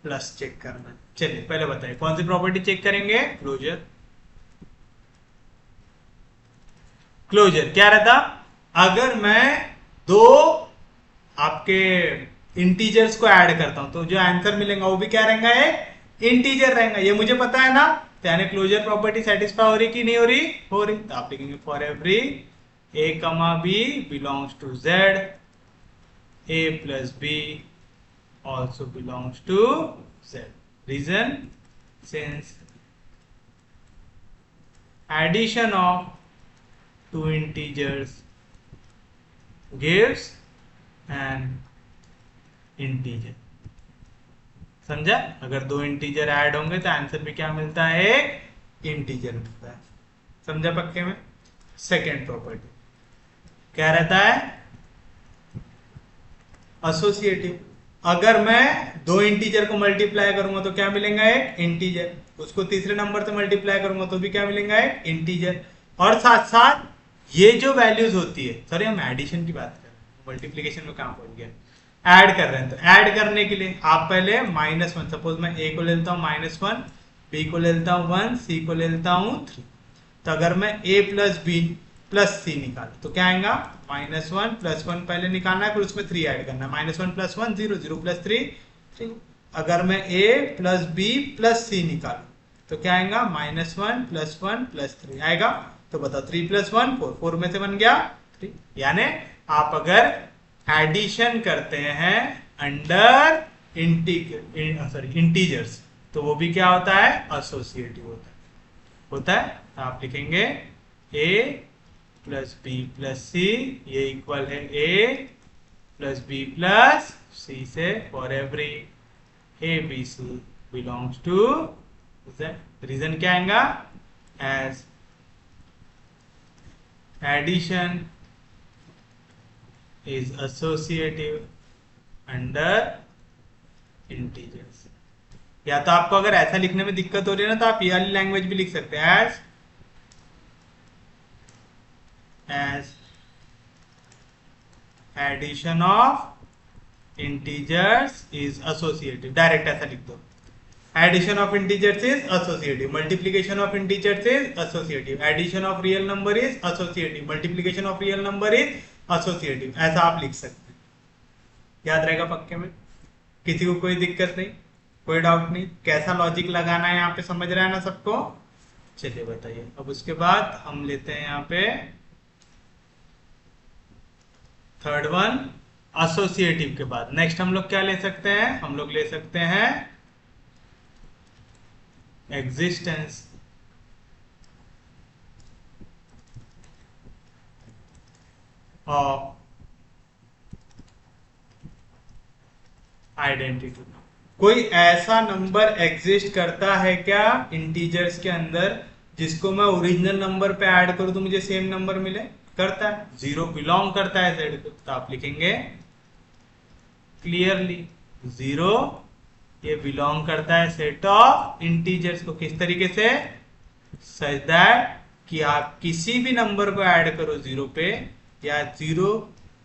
[SPEAKER 1] प्लस चेक करना। चलिए पहले बताइए कौन सी प्रॉपर्टी चेक करेंगे, क्लोजर। क्लोजर क्या रहता, अगर मैं दो आपके इंटीजर्स को ऐड करता हूं तो जो आंसर मिलेगा वो भी क्या रहेगा, एक इंटीजर रहेगा। ये मुझे पता है ना, तो यानी क्लोजर प्रॉपर्टी सेटिस्फाई हो रही कि नहीं हो रही, हो रही। तो आप लिखेंगे for every a comma b belongs to z, a plus b also belongs to z. Reason, since addition of two integers gives an integer. समझा? अगर दो इंटीजर ऐड होंगे तो आंसर भी क्या मिलता है, एक इंटीजर मिलता है। समझा पक्के में? सेकेंड प्रॉपर्टी क्या रहता है, एसोसिएटिव। अगर मैं दो इंटीजर को मल्टीप्लाई करूंगा तो क्या मिलेगा, एक इंटीजर। उसको तीसरे नंबर से मल्टीप्लाई करूंगा तो भी क्या मिलेगा, एक इंटीजर। और साथ साथ ये जो वैल्यूज होती है, सॉरी हम एडिशन की बात कर रहे हैं, मल्टीप्लीकेशन में काम पहुंच गया, ऐड कर रहे हैं। तो ऐड करने के लिए आप पहले -1, सपोज मैं a को ले लेता हूँ -1, b को ले लेता हूँ 1, c को ले लेता हूँ 3। तो अगर मैं a प्लस बी प्लस सी निकालू तो क्या आएगा, -1 + 1 पहले निकालना है, फिर उसमें 3 ऐड करना है। -1 + 1 0, 0 + 3 3। अगर मैं a प्लस बी प्लस सी निकालू तो क्या आएगा, -1 + 1 + 3 आएगा। तो बताओ 3 + 1 4, 4 में से बन गया 3। यानी आप अगर एडिशन करते हैं अंडर इंटीजर्स तो वो भी क्या होता है, एसोसिएटिव होता है। तो आप लिखेंगे a plus B plus C, ये इक्वल है a plus B plus C से for every a b c belongs to z। Reason क्या आएगा, as addition is associative under integers। या तो आपको अगर ऐसा लिखने में दिक्कत हो रही है ना तो आप ये वाली लैंग्वेज भी लिख सकते हैं, as addition of integers is associative, direct ऐसा लिख दो, addition of integers is associative, multiplication of integers is associative, addition of real number is associative, multiplication of real number is associative, ऐसा आप लिख सकते हैं। याद रहेगा पक्के में? किसी को कोई दिक्कत नहीं, कोई डाउट नहीं? कैसा लॉजिक लगाना है यहाँ पे समझ रहा है ना सबको? चलिए बताइए। अब उसके बाद हम लेते हैं यहाँ पे थर्ड वन, एसोसिएटिव के बाद नेक्स्ट हम लोग क्या ले सकते हैं, हम लोग ले सकते हैं existence ऑफ आइडेंटिटी। कोई ऐसा नंबर एग्जिस्ट करता है क्या इंटीजर्स के अंदर जिसको मैं ओरिजिनल नंबर पे ऐड करूं तो मुझे सेम नंबर मिले? करता है। जीरो बिलोंग करता है जेड को, तो आप लिखेंगे क्लियरली जीरो ये बिलोंग करता है सेट ऑफ इंटीजर्स को। किस तरीके से? सच दैट कि आप किसी भी नंबर को ऐड करो जीरो पे, या जीरो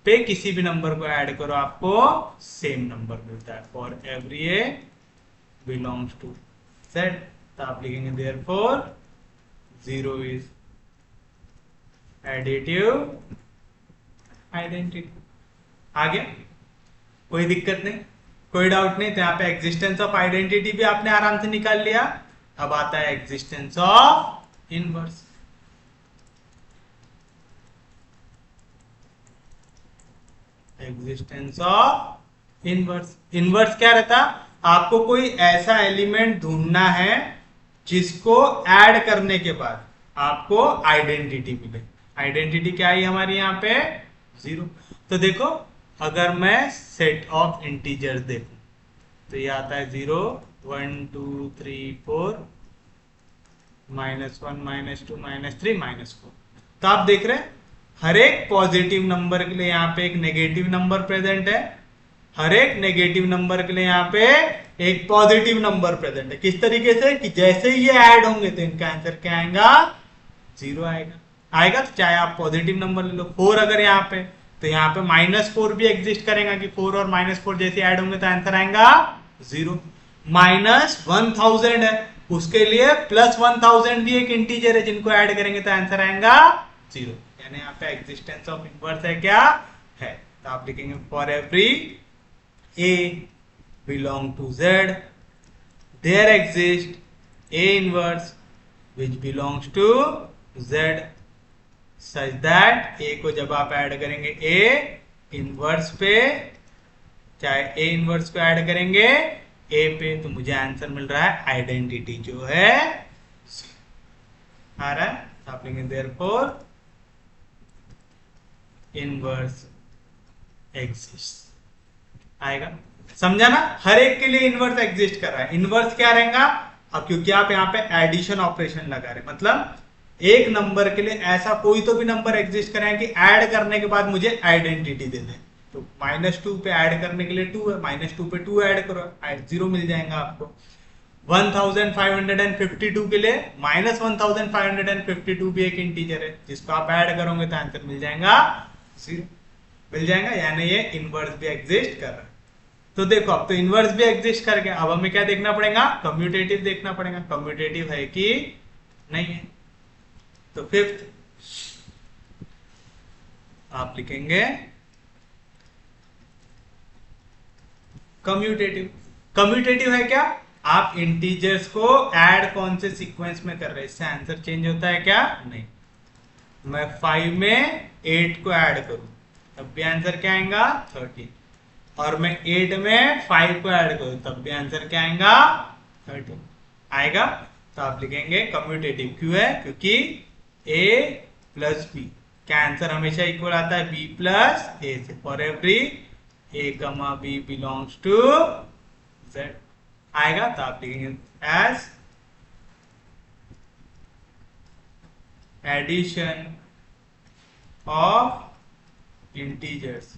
[SPEAKER 1] पे किसी भी नंबर को ऐड करो आपको सेम नंबर मिलता है। For every A belongs to set, तो आप लिखेंगे therefore zero is additive identity. आगे कोई दिक्कत नहीं, कोई डाउट नहीं। तो यहाँ पे एग्जिस्टेंस ऑफ आइडेंटिटी भी आपने आराम से निकाल लिया। अब आता है existence of inverse. Existence of inverse. Inverse क्या रहता? आपको कोई ऐसा एलिमेंट ढूंढना है जिसको ऐड करने के बाद आपको आइडेंटिटी मिले। आइडेंटिटी क्या है हमारी यहाँ पे? जीरो। तो देखो अगर मैं सेट ऑफ इंटीजर्स देखूं तो ये आता है 0 1 2 3 4 -1 -2 -3 -4। तो आप देख रहे हैं हर एक पॉजिटिव नंबर के लिए यहाँ पे एक नेगेटिव नंबर प्रेजेंट है, हर एक नेगेटिव नंबर के लिए यहाँ पे एक पॉजिटिव नंबर प्रेजेंट है। किस तरीके से कि जैसे ही ये ऐड होंगे तो इनका आंसर क्या आएगा? जीरो आएगा। आएगा तो चाहे आप पॉजिटिव नंबर ले लो। 4 अगर यहाँ पे, तो यहाँ पे -4 भी एग्जिस्ट करेगा कि 4 और -4 जैसे ऐड होंगे तो आंसर आएगा जीरो। -1000 है, उसके लिए +1000 भी एक इंटीजर है, जिनको ऐड करेंगे तो आंसर आएगा जीरो। यानी यहाँ पे एग्जिस्टेंस ऑफ इनवर्स है क्या? है। तो आप लिखेंगे for every A belong to Z there exist A inverse which belongs to Z such that A को जब आप ऐड करेंगे ए इनवर्स पे, चाहे ए इनवर्स को ऐड करेंगे ए पे, तो मुझे आंसर मिल रहा है आइडेंटिटी जो है आ रहा है। आप लिखेंगे देयरफॉर इनवर्स एग्जिस्ट आएगा। समझा ना? हर एक के लिए इनवर्स एग्जिस्ट कर रहा है। इनवर्स क्या रहेगा? अब क्योंकि आप यहाँ पे एडिशन ऑपरेशन लगा रहे, मतलब एक नंबर के लिए ऐसा कोई तो भी नंबर एग्जिस्ट करें कि ऐड करने के बाद मुझे आइडेंटिटी दे दे। तो -2 पे ऐड करने के लिए 2 है, -2 पे 2 ऐड करो, 0 मिल जाएगा आपको। 1552 के लिए -1552 भी एक इंटीजर है, जिसको आप ऐड करोगे तो आंसर मिल जाएगा 0 मिल जाएगा। यानी ये इनवर्स भी एग्जिस्ट कर रहा है। तो देखो अब तो इनवर्स भी एग्जिस्ट कर गया। अब हमें क्या देखना पड़ेगा? कम्यूटेटिव देखना पड़ेगा। कम्यूटेटिव है कि नहीं है? तो फिफ्थ आप लिखेंगे कम्यूटेटिव। कम्यूटेटिव है क्या? आप इंटीजर्स को ऐड कौन से सीक्वेंस में कर रहे हैं, इससे आंसर चेंज होता है क्या? नहीं। मैं 5 में 8 को ऐड करूं तब भी आंसर क्या आएगा? 13। और मैं 8 में 5 को ऐड करूं तब भी आंसर क्या आएगा? 13 आएगा। तो आप लिखेंगे कम्यूटेटिव। क्यों है? क्योंकि a प्लस बी का आंसर हमेशा इक्वल आता है b प्लस ए से। For every a comma b belongs to z आएगा। तो आप लिखेंगे as addition of integers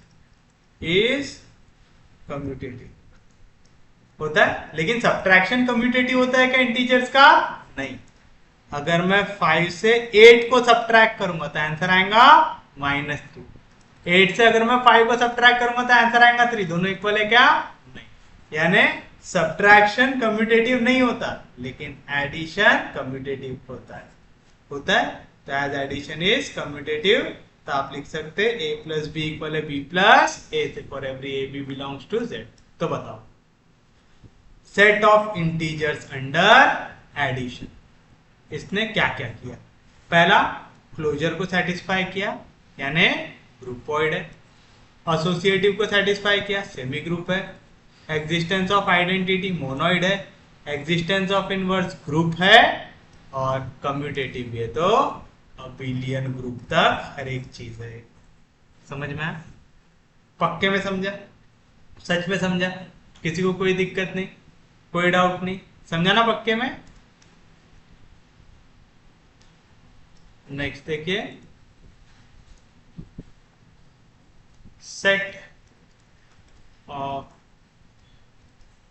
[SPEAKER 1] is commutative होता है। लेकिन सब्ट्रैक्शन कम्यूटेटिव होता है क्या इंटीजर्स का? नहीं। अगर मैं 5 से 8 को सब्ट्रैक्ट करूंगा तो आंसर आएगा -3। 8 से अगर मैं 5 को सब्ट्रैक्ट करूंगा तो आंसर आएगा 3। दोनों इक्वल है क्या? नहीं। यानी सब्ट्रैक्शन कम्यूटेटिव नहीं होता, लेकिन एडिशन कम्यूटेटिव होता है। तो एज एडिशन इज कम्यूटेटिव, तो आप लिख सकते हैं a प्लस बी इक्वल है b प्लस ए से। For every a b belongs to z। तो बताओ set of integers under addition इसने क्या क्या किया? पहला, क्लोजर को सेटिस्फाई किया, यानी ग्रुपोइड है। एसोसिएटिव को सेटिस्फाई किया, सेमी ग्रुप है। एग्जिस्टेंस ऑफ आइडेंटिटी मोनोइड है। एग्जिस्टेंस ऑफ इनवर्स ग्रुप है। और कम्यूटेटिव भी है, तो अबिलियन ग्रुप तक हर एक चीज है। समझ में आया? पक्के में समझा? सच में समझा? किसी को कोई दिक्कत नहीं, कोई डाउट नहीं? समझा ना पक्के में? नेक्स्ट देखिए, set of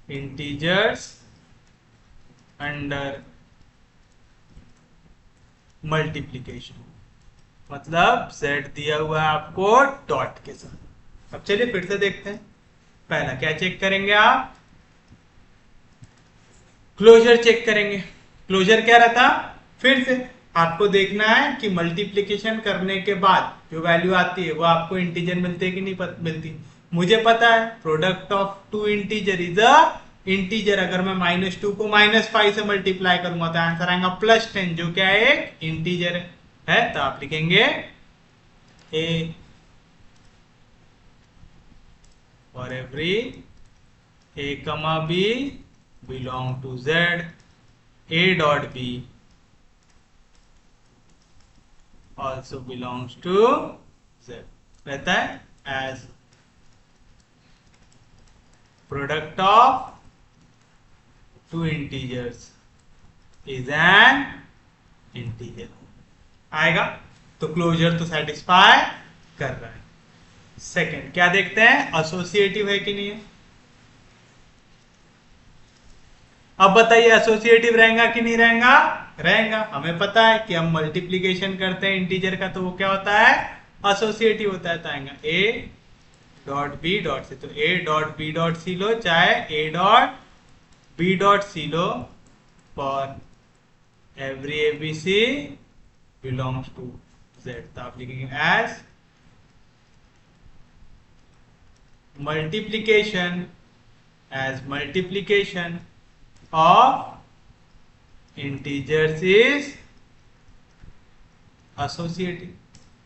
[SPEAKER 1] integers under multiplication, मतलब सेट दिया हुआ है आपको डॉट के साथ। अब चलिए फिर से देखते हैं। पहला क्या चेक करेंगे आप? क्लोजर चेक करेंगे। क्लोजर क्या रहता? फिर से आपको देखना है कि मल्टीप्लिकेशन करने के बाद जो वैल्यू आती है वो आपको इंटीजर मिलती है कि नहीं मिलती। मुझे पता है product of two integer is a integer. अगर मैं -2 को -5 से मल्टीप्लाई करूंगा तो आंसर आएगा +10, जो क्या है? एक इंटीजर है। तो आप लिखेंगे A for every a, b belong to z, a dot b also belongs to z, रहता है as product of two integers is an integer आएगा। तो क्लोजर तो सेटिस्फाई कर रहा है। सेकंड क्या देखते हैं? एसोसिएटिव है कि नहीं है। अब बताइए एसोसिएटिव रहेगा कि नहीं रहेगा? रहेगा। हमें पता है कि हम मल्टीप्लिकेशन करते हैं इंटीजर का तो वो क्या होता है? एसोसिएटिव होता है। तो आएगा A dot B dot C. तो ए डॉट बी डॉट सी लो, चाहे ए डॉट बी डॉट सी लो, for every A B C belongs to Z. तो आप लिखेंगे as multiplication of integers is associative।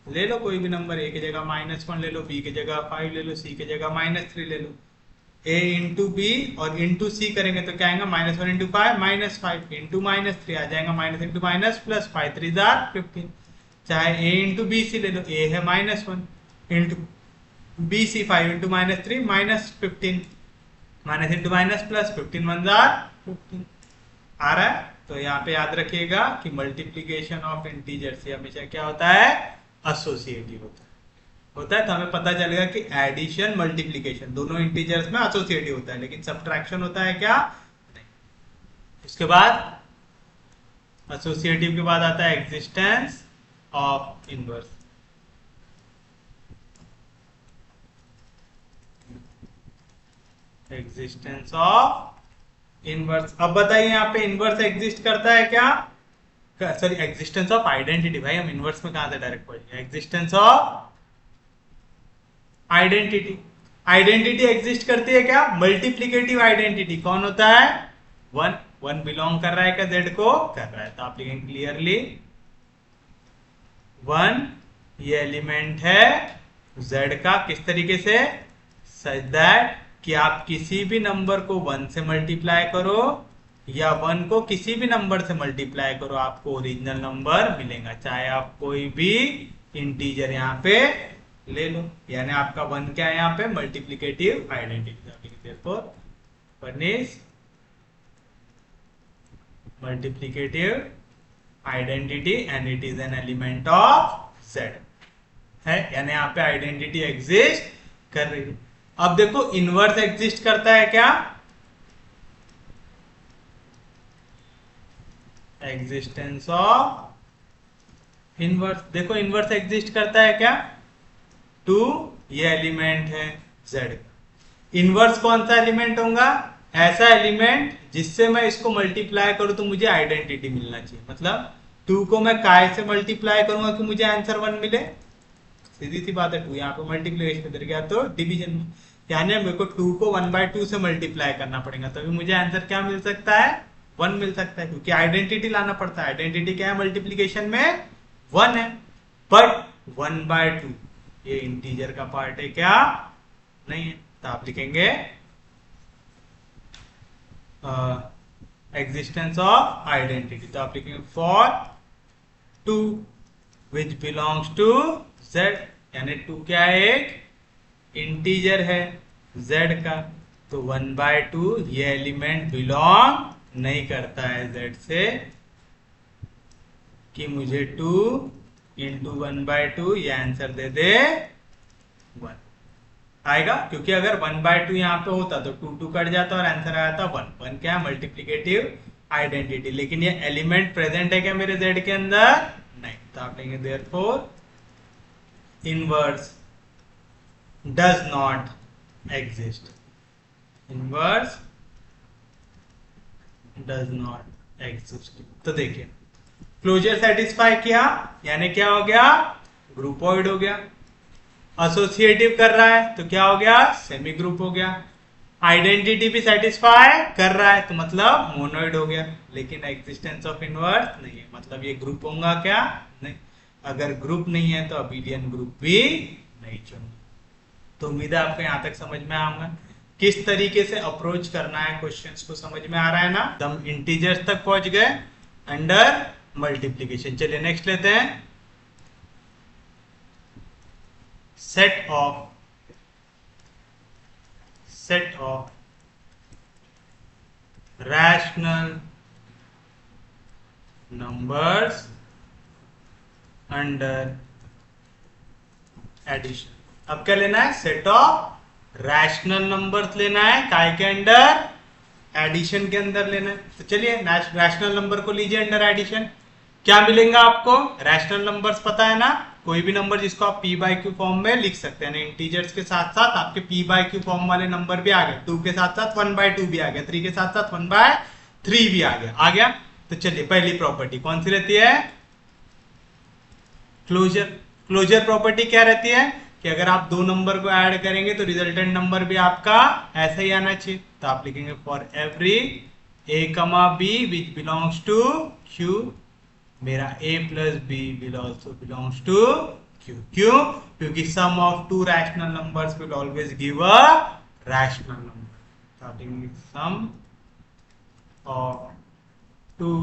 [SPEAKER 1] ले लो कोई भी नंबर, ए की जगह -1 ले लो, बी की जगह 5 ले लो, सी की जगह -3 ले लो। ए इंटू बी और इंटू सी करेंगे तो क्या आएगा? -1 इंटू 5 -5 इंटू -3 आ जाएगा माइनस इंटू माइनस प्लस 5 3 15। चाहे ए इंटू बी सी ले लो, ए है -1 into B C 5 into -3 -15, minus into minus plus 15 1 15 आ रहा है। तो यहाँ पे याद रखिएगा कि मल्टीप्लिकेशन ऑफ इंटीजर से हमेशा क्या होता है? एसोसिएटिव होता है। तो हमें पता चलेगा कि एडिशन मल्टीप्लिकेशन दोनों इंटीजर्स में एसोसिएटिव होता है, लेकिन सब्ट्रैक्शन होता है क्या? नहीं। उसके बाद एसोसिएटिव के बाद आता है existence of inverse. Existence of inverse. अब बताइए यहाँ पे इनवर्स एग्जिस्ट करता है क्या? Sorry, existence of identity. भाई हम इनवर्स में कहां से डायरेक्ट पढ़ेंगे? Existence of identity. Identity exist करती है क्या? Multiplicative identity. कौन होता है? 1 बिलोंग कर रहा है क्या जेड को? कर रहा है। तो आप लिखेंगे क्लियरली 1 ये एलिमेंट है जेड का। किस तरीके से? सच दैट कि आप किसी भी नंबर को 1 से मल्टीप्लाई करो या 1 को किसी भी नंबर से मल्टीप्लाई करो, आपको ओरिजिनल नंबर मिलेगा, चाहे आप कोई भी इंटीजर यहाँ पे ले लो। यानी आपका 1 क्या है यहाँ पे? Multiplicative identity. One is multiplicative identity and it is an element of Z है। यानी यहाँ पे आइडेंटिटी एग्जिस्ट कर रही है। अब देखो इनवर्स एग्जिस्ट करता है क्या? Existence of inverse. देखो इनवर्स एग्जिस्ट करता है क्या? 2 ये एलिमेंट है z का। इनवर्स कौन सा एलिमेंट होगा? ऐसा एलिमेंट जिससे मैं इसको मल्टीप्लाई करूं तो मुझे आइडेंटिटी मिलना चाहिए। मतलब 2 को मैं काय से मल्टीप्लाई करूंगा कि मुझे आंसर 1 मिले? सीधी सी बात है। 2 यहाँ पे मल्टीप्लिकेशन इधर गया तो डिवीजन में, यानी मेरे को 2 को 1/2 से मल्टीप्लाई करना पड़ेगा तभी मुझे आंसर क्या मिल सकता है? 1 मिल सकता है, क्योंकि आइडेंटिटी लाना पड़ता है। आइडेंटिटी क्या है मल्टीप्लिकेशन में? 1 है। बट 1/2 ये इंटीजर का पार्ट है क्या? नहीं है। तो आप लिखेंगे एग्जिस्टेंस ऑफ आइडेंटिटी। तो आप लिखेंगे for 2 which belongs to z यानी 2 क्या है, एक इंटीजर है z का, तो 1/2 ये एलिमेंट बिलोंग नहीं करता है z से, कि मुझे 2 इंटू 1/2 ये आंसर दे दे 1 आएगा, क्योंकि अगर 1/2 यहाँ पे होता तो 2 कट जाता और आंसर आया था 1 क्या है, मल्टीप्लीकेटिव आइडेंटिटी। लेकिन ये एलिमेंट प्रेजेंट है क्या मेरे z के अंदर, नहीं, तो आप लेंगे therefore inverse does not exist, inverse does not exist. तो देखिए क्लोजर सेटिस्फाई किया, यानी क्या हो गया, ग्रुपोइड हो गया। एसोसिएटिव कर रहा है तो क्या हो गया, सेमी ग्रुप हो गया। आइडेंटिटी भी सेटिस्फाई कर रहा है तो मतलब मोनोइड हो गया। लेकिन एग्जिस्टेंस ऑफ इनवर्स नहीं है, मतलब ये ग्रुप होगा क्या, नहीं। अगर ग्रुप नहीं है तो अबीलियन ग्रुप भी नहीं चुनना। तो उम्मीद है आपको यहाँ तक समझ में आऊंगा किस तरीके से अप्रोच करना है, क्वेश्चंस को समझ में आ रहा है ना। हम इंटीजर्स तक पहुंच गए अंडर मल्टीप्लीकेशन। चलिए नेक्स्ट लेते हैं, set of rational numbers under addition. अब क्या लेना है, सेट ऑफ रैशनल नंबर्स लेना है, काय के अंडर, एडिशन के अंदर लेना है। तो चलिए रैशनल नंबर को लीजिए अंडर एडिशन। क्या मिलेगा आपको, रैशनल नंबर्स पता है ना, कोई भी नंबर जिसको आप p/q फॉर्म में लिख सकते हैं। इंटीजर्स के साथ साथ आपके p/q फॉर्म वाले नंबर भी आ गए, 2 के साथ साथ 1/2 भी आ गया, 3 के साथ साथ 1/3 भी आ गया। तो चलिए पहली प्रॉपर्टी कौन सी रहती है, क्लोजर प्रॉपर्टी क्या रहती है कि अगर आप दो नंबर को ऐड करेंगे तो रिजल्टेंट नंबर भी आपका ऐसा ही आना चाहिए। तो आप लिखेंगे for every a, b which belongs to q, मेरा a plus B will also belongs to q। क्यों, क्योंकि sum of two rational numbers will always give a rational number. तो आप लिखेंगे sum of two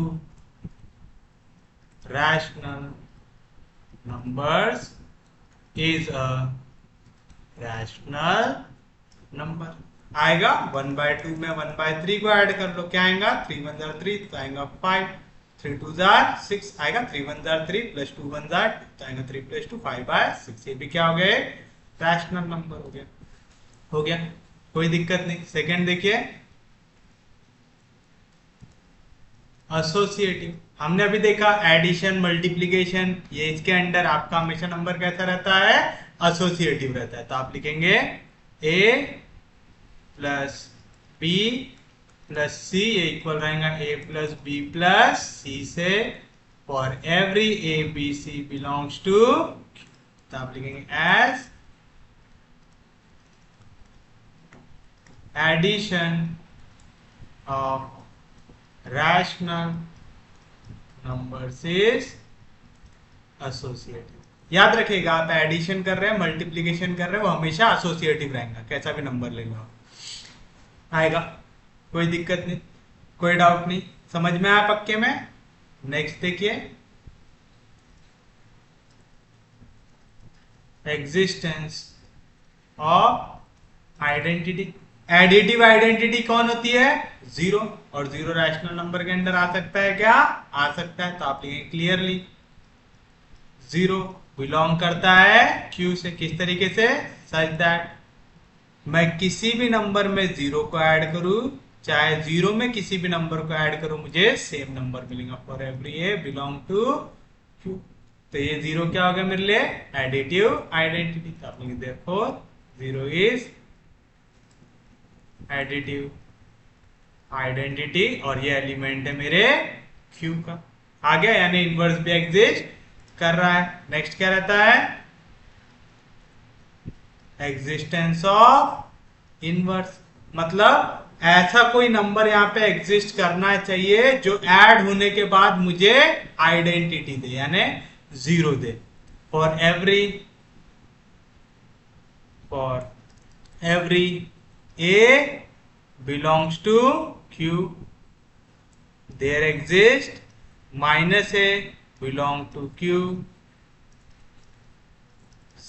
[SPEAKER 1] rational numbers is a rational number। आएगा 1/2 में 1/3 को add कर लो, क्या आएगा 3 1 3 तो आएगा 5, 3 2 6 आएगा, 3 1 3 प्लस 2 1 2 तो आएगा 3 प्लस 2 5/6। ये भी क्या हो गया, रैशनल नंबर हो गया, कोई दिक्कत नहीं। सेकंड देखिए एसोसिएटिव, हमने अभी देखा एडिशन मल्टीप्लिकेशन, ये इसके अंडर आपका हमेशा नंबर कैसा रहता है, एसोसिएटिव रहता है। तो आप लिखेंगे a plus B plus C, ये इक्वल रहेगा a plus B plus C से for every a b c belongs to, तो आप लिखेंगे as addition of rational numbers is associative. याद रखिएगा आप एडिशन कर रहे हैं मल्टीप्लिकेशन कर रहे हैं वो हमेशा एसोसिएटिव रहेगा, कैसा भी नंबर ले लो आएगा, कोई दिक्कत नहीं, कोई डाउट नहीं, समझ में आया पक्के में। नेक्स्ट देखिए existence of identity. Additive identity कौन होती है, जीरो, और जीरो रैशनल नंबर के अंदर आ सकता है क्या, आ सकता है। तो आप लिखेंगे क्लियरली जीरो बिलोंग करता है क्यू से, किस तरीके से, सच दैट मैं किसी भी नंबर में जीरो को ऐड करूं, चाहे जीरो में किसी भी नंबर को ऐड करूं, मुझे सेम नंबर मिलेगा for every A belong to Q. तो ये जीरो क्या हो गया मेरे लिए, एडिटिव आइडेंटिटी। तो आप लिखेंगे therefore zero is additive identity, और ये एलिमेंट है मेरे क्यू का। आ गया, यानी इनवर्स भी एग्जिस्ट कर रहा है। नेक्स्ट क्या रहता है, एग्जिस्टेंस ऑफ इनवर्स, मतलब ऐसा कोई नंबर यहाँ पे एग्जिस्ट करना चाहिए जो ऐड होने के बाद मुझे आइडेंटिटी दे, यानी zero they. For every a belongs to q, there exist minus a belong to q,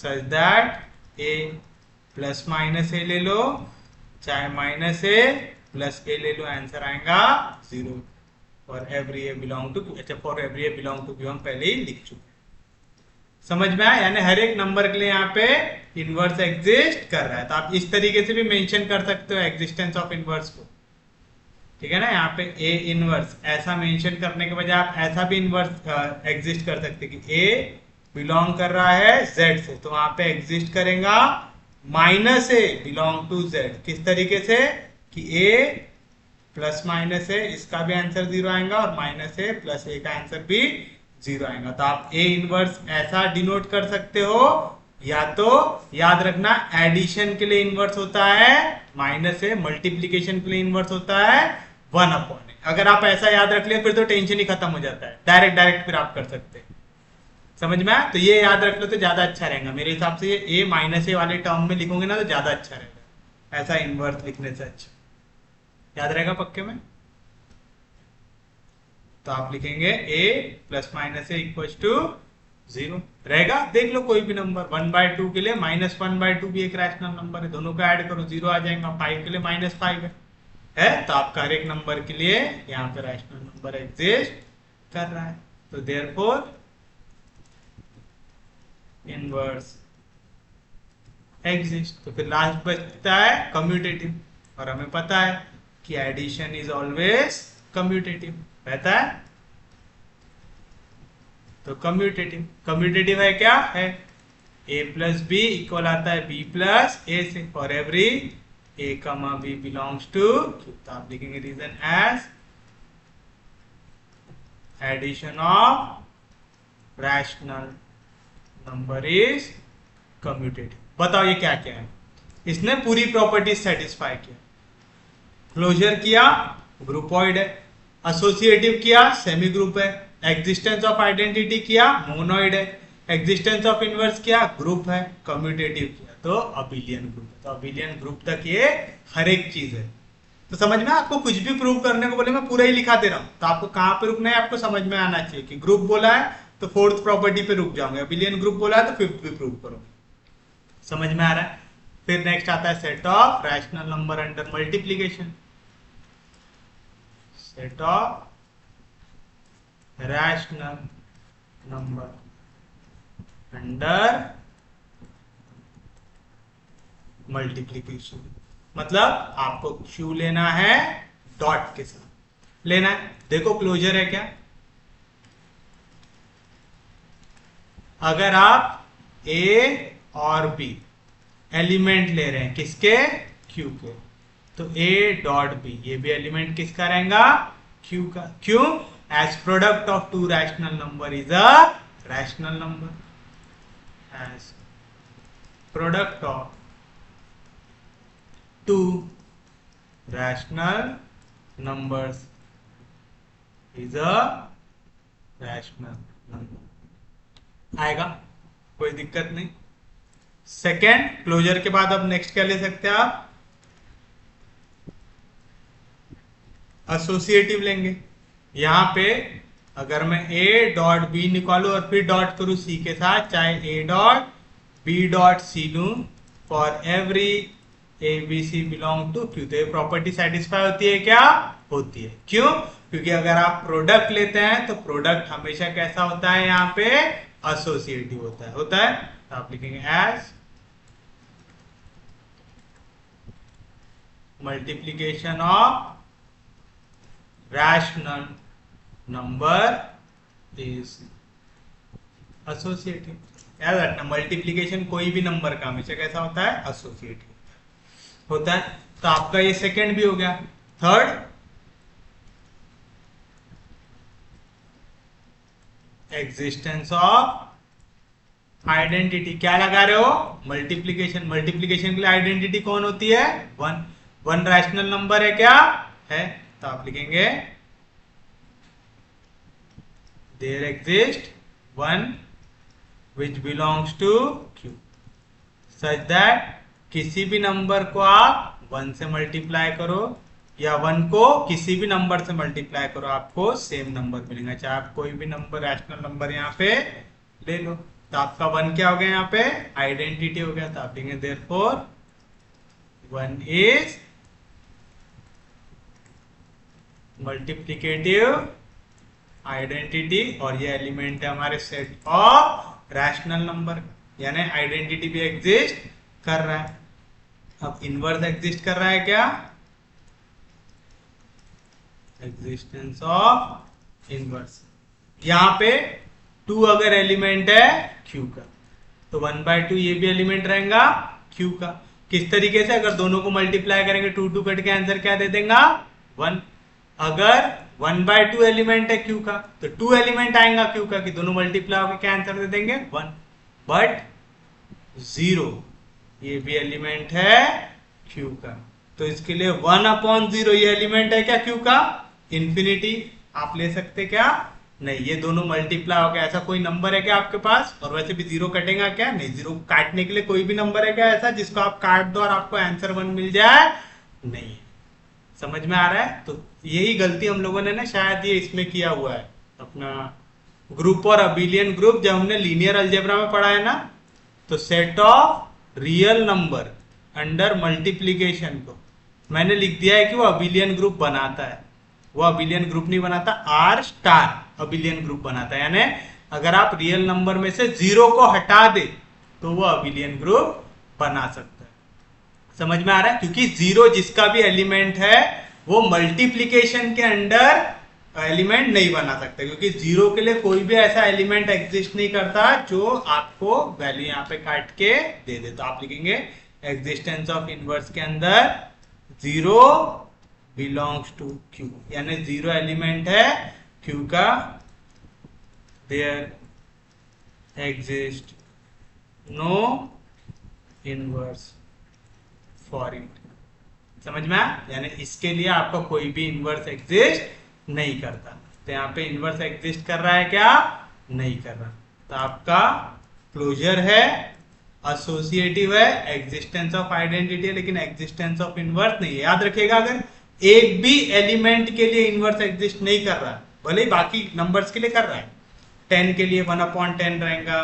[SPEAKER 1] such that A plus minus A ले लो, चाहे माइनस ए प्लस ए ले लो, आंसर आएगा 0 for every A belong to, अच्छा for every A belong to Q हम पहले ही लिख चुके हैं। समझ में आया? यानी हर एक नंबर के लिए यहाँ पे इनवर्स एग्जिस्ट कर रहा है। तो आप इस तरीके से भी मेंशन कर सकते हो एग्जिस्टेंस ऑफ इनवर्स को, ठीक है ना। यहाँ पे ए इनवर्स ऐसा मेंशन करने के बजाय आप ऐसा भी इनवर्स एग्जिस्ट कर सकते कि ए बिलोंग कर रहा है जेड से, तो वहां पे एग्जिस्ट करेगा minus A belong to Z. किस तरीके से कि ए प्लस माइनस ए, इसका भी आंसर 0 आएगा और माइनस ए प्लस ए का आंसर भी 0 आएगा। तो आप ए इनवर्स ऐसा डिनोट कर सकते हो, या तो याद रखना एडिशन के लिए इनवर्स होता है माइनस ए, मल्टीप्लीकेशन के लिए इनवर्स होता है 1/ए। अगर आप ऐसा याद रख लिया फिर तो टेंशन ही खत्म हो जाता है, डायरेक्ट फिर आप कर सकते हैं। समझ में आया? तो ये याद रख लो तो ज्यादा अच्छा रहेगा मेरे हिसाब से। ये ए माइनस ए वाले टर्म में लिखोगे ना तो ज्यादा अच्छा रहेगा, ऐसा इनवर्स लिखने से अच्छा। याद रहेगा पक्के में? तो आप लिखेंगे A plus minus A equal to 0 रहेगा। देख लो कोई भी नंबर 1/2 के लिए -1/2 भी एक रैशनल नंबर है, दोनों को ऐड करो 0 आ जाएगा। 5 के लिए -5 है तो आपका हर एक नंबर के लिए यहाँ पे रैशनल नंबर एग्जिस्ट कर रहा है। तो देयरफॉर इनवर्स एग्जिस्ट। तो फिर लास्ट बचता है कम्यूटेटिव, और हमें पता है कि एडिशन इज ऑलवेज कम्यूटेटिव रहता है। तो कम्यूटेटिव है क्या है? a प्लस बी इक्वल आता है b प्लस ए से for every a comma b belongs to q। तो आप लिखेंगे reason as addition of rational number is commutative. बताओ ये क्या क्या है? इसने पूरी प्रॉपर्टी सेटिस्फाई किया। क्लोजर किया, ग्रुपॉइड है। एसोसिएटिव किया, सेमी ग्रुप है। एग्जिस्टेंस ऑफ आइडेंटिटी किया, मोनोइड है। एग्जिस्टेंस ऑफ इनवर्स किया, ग्रुप है। कम्यूटेटिव किया तो अबिलियन ग्रुप है। तो अबिलियन ग्रुप तक ये हर एक चीज है। तो समझ में, आपको कुछ भी प्रूव करने को बोले मैं पूरा ही लिखा दे रहा हूं, तो आपको कहां पे रुकना है आपको समझ में आना चाहिए कि ग्रुप बोला है तो 4th प्रॉपर्टी पे रुक जाओगे, अबिलियन ग्रुप बोला है तो 5th भी प्रूव करो। समझ में आ रहा है? फिर नेक्स्ट आता है set of rational number under multiplication. Set of rational number under multiplication, मतलब आपको Q लेना है डॉट के साथ लेना है। देखो क्लोजर है क्या? अगर आप A और B एलिमेंट ले रहे हैं किसके? Q के, तो A डॉट B ये भी एलिमेंट किसका रहेगा? Q का। क्यों? As product of two rational number is a rational number. As product of two rational numbers is a rational number. आएगा, कोई दिक्कत नहीं। सेकेंड, क्लोजर के बाद अब नेक्स्ट क्या ले सकते हैं आप? एसोसिएटिव लेंगे। यहां पे अगर मैं A डॉट बी निकालू और फिर डॉट करूं C के साथ, चाहे A dot B dot C लूं for every A B C belong to Q, तो ये प्रॉपर्टी सेटिस्फाई होती है क्या? होती है। क्यों? क्योंकि अगर आप प्रोडक्ट लेते हैं तो प्रोडक्ट हमेशा कैसा होता है? यहाँ पे एसोसिएटिव होता है। तो आप लिखेंगे as multiplication of rational number is associative. याद रखना, मल्टीप्लीकेशन कोई भी नंबर का हमेशा कैसा होता है? एसोसिएटिव होता है। तो आपका ये सेकेंड भी हो गया। Third, existence of identity. क्या लगा रहे हो? मल्टीप्लीकेशन। मल्टीप्लीकेशन के लिए आइडेंटिटी कौन होती है? 1। 1 रैशनल नंबर है क्या? है। तो आप लिखेंगे there exist 1 which belongs to Q such that किसी भी नंबर को आप 1 से मल्टीप्लाई करो या 1 को किसी भी नंबर से मल्टीप्लाई करो, आपको सेम नंबर मिलेगा। चाहे आप कोई भी नंबर रैशनल नंबर यहाँ पे ले लो। तो आपका 1 क्या हो गया यहाँ पे, आइडेंटिटी हो गया। तो आप लिखेंगे देयरफॉर 1 इज मल्टीप्लिकेटिव आइडेंटिटी, और ये एलिमेंट है हमारे सेट ऑफ रैशनल नंबर, यानी आइडेंटिटी भी एग्जिस्ट कर रहा है। अब इनवर्स एग्जिस्ट कर रहा है क्या, एग्जिस्टेंस ऑफ इनवर्स। यहां पे 2 अगर एलिमेंट है Q का, तो 1/2 ये भी एलिमेंट रहेगा Q का। किस तरीके से, अगर दोनों को मल्टीप्लाई करेंगे 2 2 कट के आंसर क्या दे देगा 1। अगर 1/2 एलिमेंट है Q का, तो 2 एलिमेंट आएगा Q का, कि दोनों मल्टीप्लाई होकर क्या आंसर दे देंगे 1। बट 0 ये भी एलिमेंट है Q का, तो इसके लिए 1/0 ये एलिमेंट है क्या Q का, इंफिनिटी आप ले सकते क्या, नहीं। ये दोनों मल्टीप्लाई हो गया, ऐसा कोई नंबर है क्या आपके पास, और वैसे भी 0 कटेगा क्या, नहीं। 0 काटने के लिए कोई भी नंबर है क्या ऐसा जिसको आप काट दो और आपको आंसर 1 मिल जाए, नहीं। समझ में आ रहा है। तो यही गलती हम लोगों ने ना शायद ये इसमें किया हुआ है, अपना ग्रुप और अबिलियन ग्रुप जब हमने लीनियर अलजेब्रा में पढ़ा है ना, तो set of real number under multiplication को मैंने लिख दिया है कि वो अबिलियन ग्रुप बनाता है। वो अबिलियन ग्रुप नहीं बनाता, आर स्टार अबिलियन ग्रुप बनाता है। यानी अगर आप रियल नंबर में से 0 को हटा दे तो वो अबिलियन ग्रुप बना सकता है। समझ में आ रहा है, क्योंकि 0 जिसका भी एलिमेंट है वो मल्टीप्लीकेशन के अंडर एलिमेंट नहीं बना सकता, क्योंकि 0 के लिए कोई भी ऐसा एलिमेंट एग्जिस्ट नहीं करता जो आपको वैल्यू यहाँ पे काट के दे दे। तो आप लिखेंगे एग्जिस्टेंस ऑफ इनवर्स के अंदर 0 बिलोंग्स टू Q, यानी 0 एलिमेंट है Q का, there exist no inverse for it. समझ में आया, यानी इसके लिए आपका कोई भी इनवर्स एग्जिस्ट नहीं करता। तो यहाँ पे इनवर्स एग्जिस्ट कर रहा है क्या, नहीं कर रहा। तो आपका क्लोजर है, एसोसिएटिव है, एग्जिस्टेंस ऑफ आइडेंटिटी है, लेकिन एग्जिस्टेंस ऑफ इनवर्स नहीं है। याद रखिएगा, अगर एक भी एलिमेंट के लिए इनवर्स एग्जिस्ट नहीं कर रहा, भले ही बाकी नंबर्स के लिए कर रहा है, 10 के लिए 1/10 रहेगा,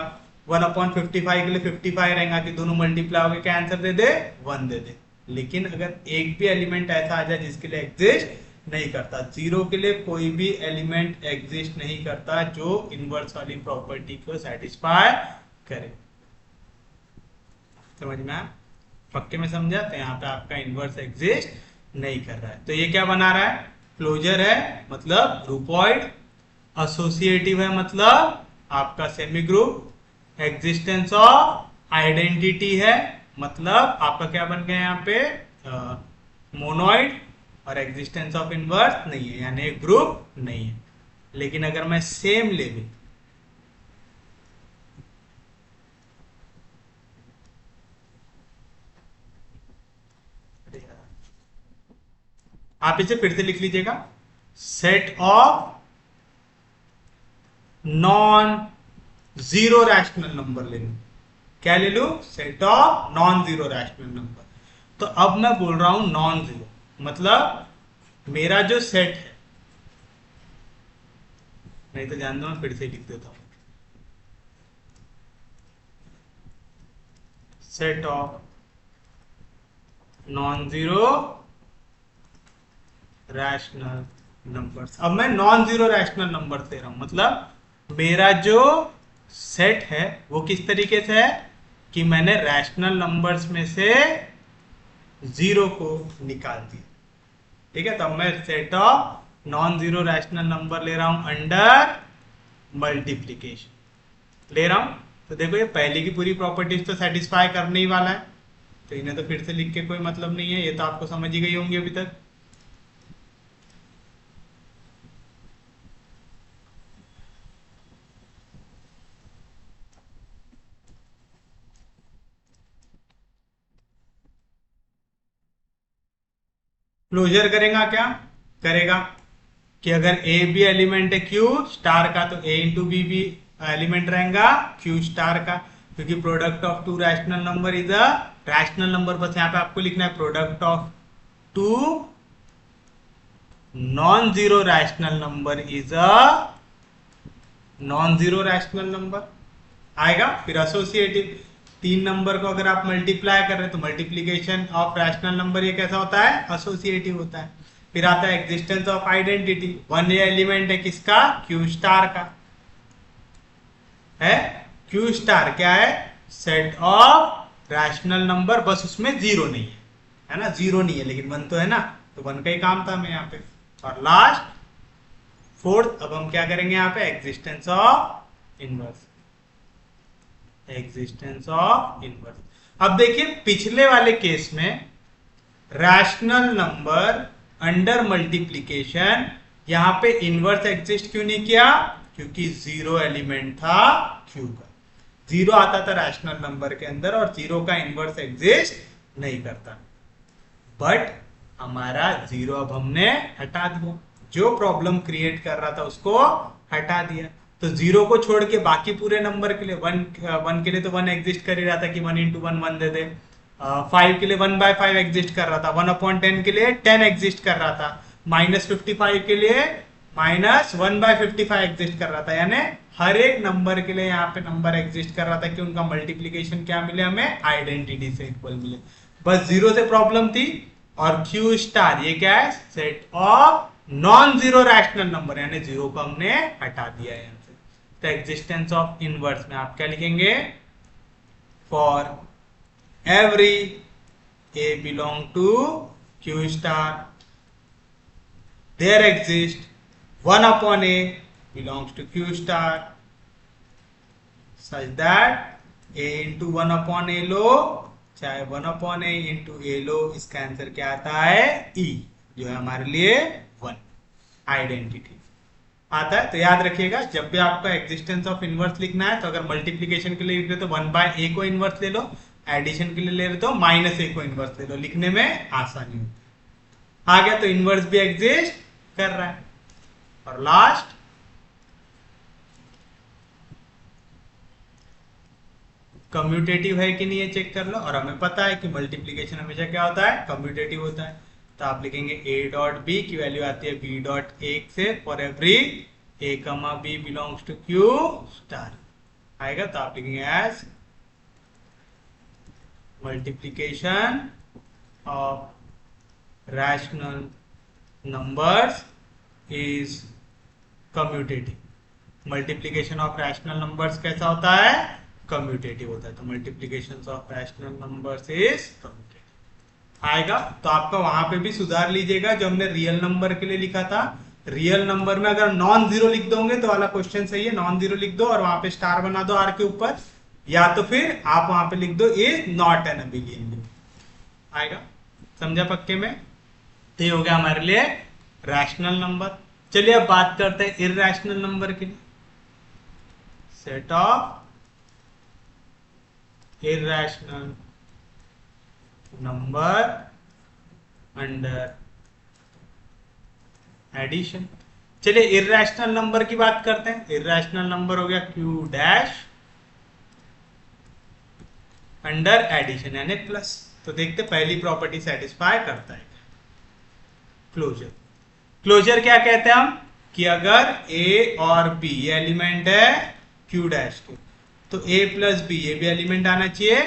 [SPEAKER 1] 1/55 के लिए 55 रहेगा, कि दोनों मल्टीप्लाई होकर क्या आंसर दे दे 1 दे दे। लेकिन अगर एक भी एलिमेंट ऐसा आ जाए जिसके लिए एग्जिस्ट नहीं करता, 0 के लिए कोई भी एलिमेंट एग्जिस्ट नहीं करता जो इनवर्स वाली प्रॉपर्टी को सेटिस्फाई करे। समझ में आया, पक्के में समझा। तो यहाँ पे आपका इनवर्स एग्जिस्ट नहीं कर रहा है, तो ये क्या बना रहा है, क्लोजर है मतलब ग्रुपॉइड, एसोसिएटिव है मतलब आपका semi group, existence of identity है मतलब आपका क्या बन गया यहाँ पे मोनोइड, और एग्जिस्टेंस ऑफ इनवर्स नहीं है, यानी एक ग्रुप नहीं है। लेकिन अगर मैं सेम ले लूं, आप इसे फिर से लिख लीजिएगा, set of non zero rational number ले लूं। क्या ले लूं, set of non zero rational number. तो अब मैं बोल रहा हूं नॉन जीरो, मतलब मेरा जो सेट है, नहीं तो ध्यान दो मैं फिर से लिख देता हूं, set of non zero rational numbers. अब मैं नॉन जीरो रैशनल नंबर दे रहा हूं, मतलब मेरा जो सेट है वो किस तरीके से है कि मैंने रैशनल नंबर्स में से 0 को निकाल दिया। ठीक है, तो अब मैं set of non zero rational number ले रहा हूं अंडर मल्टीप्लीकेशन ले रहा हूं। तो देखो ये पहले की पूरी प्रॉपर्टीज तो सेटिस्फाई करने ही वाला है, तो इन्हें तो फिर से लिख के कोई मतलब नहीं है, ये तो आपको समझ ही गई होंगी अभी तक। क्लोजर करेगा क्या करेगा कि अगर ए बी एलिमेंट है क्यू स्टार का, तो ए इंटू बी भी एलिमेंट रहेगा क्यू स्टार का, क्योंकि product of two rational number is a rational number. बस यहाँ पे आपको लिखना है product of two non zero rational number is a non zero rational number. आएगा। फिर एसोसिएटिव, 3 नंबर को अगर आप मल्टीप्लाई कर रहे हैं तो मल्टीप्लीकेशन ऑफ रैशनल नंबर ये कैसा होता है, एसोसिएटिव होता है। फिर आता है एग्जिस्टेंस ऑफ आइडेंटिटी, वन ये एलिमेंट है किसका, क्यू स्टार का है। क्यू स्टार क्या है, सेट ऑफ रैशनल नंबर, बस उसमें जीरो नहीं है ना, जीरो नहीं है लेकिन वन तो है ना, तो वन का ही काम था मैं यहाँ पे। और लास्ट फोर्थ, अब हम क्या करेंगे यहाँ पे, existence of inverse, existence of inverse. अब देखिए पिछले वाले केस में रैशनल नंबर अंडर मल्टीप्लीकेशन, यहां पे इनवर्स एग्जिस्ट क्यों नहीं किया, क्योंकि जीरो एलिमेंट था क्यू का, जीरो आता था रैशनल नंबर के अंदर और जीरो का इनवर्स एग्जिस्ट नहीं करता। बट हमारा जीरो अब हमने हटा दिया, जो प्रॉब्लम क्रिएट कर रहा था उसको हटा दिया। तो जीरो को छोड़ के बाकी पूरे नंबर के लिए वन के लिए तो वन एग्जिस्ट कर ही रहा था कि 1 इंटू वन दे दे। 5 के लिए 1/5 एग्जिस्ट कर रहा था, 1/10 के लिए 10 एग्जिस्ट कर रहा था, -55 के लिए -1/55 एग्जिस्ट कर रहा था। यानी हर एक नंबर के लिए यहाँ पे नंबर एग्जिस्ट कर रहा था कि उनका मल्टीप्लीकेशन क्या मिले हमें, आइडेंटिटी से इक्वल मिले। बस जीरो से प्रॉब्लम थी। और क्यू स्टार ये क्या है, set of non zero rational number, यानी जीरो को हमने हटा दिया है यहाँ से। तो एग्जिस्टेंस ऑफ इनवर्स में आप क्या लिखेंगे, for every A belong to Q star there exist 1 upon a belongs to q star such that a into 1 upon a लो, चाहे 1 upon a into a लो, इसका आंसर क्या आता है, e, जो है हमारे लिए 1 आइडेंटिटी आता है। तो याद रखिएगा जब भी आपका एग्जिस्टेंस ऑफ इनवर्स लिखना है तो अगर मल्टीप्लीकेशन के लिए लिख रहे तो 1/a को इनवर्स ले लो, एडिशन के लिए ले रहे तो -a को इनवर्स ले लो, लिखने में आसानी होती है। आ गया, तो इनवर्स भी एग्जिस्ट कर रहा है। और लास्ट कम्यूटेटिव है कि नहीं ये चेक कर लो। और हमें पता है कि मल्टीप्लीकेशन हमेशा क्या होता है, कम्यूटेटिव होता है। तो आप लिखेंगे a डॉट बी की वैल्यू आती है b डॉट a से, for every a comma b belongs to q star आएगा। तो आप लिखेंगे as multiplication of rational numbers is commutative. Multiplication of rational numbers कैसा होता है, कम्यूटेटिव होता है। तो multiplication of rational numbers is commutative आएगा। तो आपका वहां पे भी सुधार लीजिएगा जो हमने रियल नंबर के लिए लिखा था। रियल नंबर में अगर नॉन जीरो लिख दोगे तो वाला क्वेश्चन सही है, नॉन जीरो लिख दो और वहां पे स्टार बना दो आर के ऊपर, या तो फिर आप वहां पे लिख दो इज नॉट एन अबिलियन आएगा। समझा पक्के में? तो ये हो गया हमारे लिए रैशनल नंबर। चलिए अब बात करते हैं इरैशनल नंबर के लिए। Set of irrational number under addition. चलिए इरैशनल नंबर की बात करते हैं। इरैशनल नंबर हो गया क्यू डैश अंडर एडिशन यानी प्लस। तो देखते पहली प्रॉपर्टी सेटिस्फाई करता है, क्लोजर। क्लोजर क्या कहते हैं हम, कि अगर a और b ये एलिमेंट है q डैश के, तो a प्लस b ये भी एलिमेंट आना चाहिए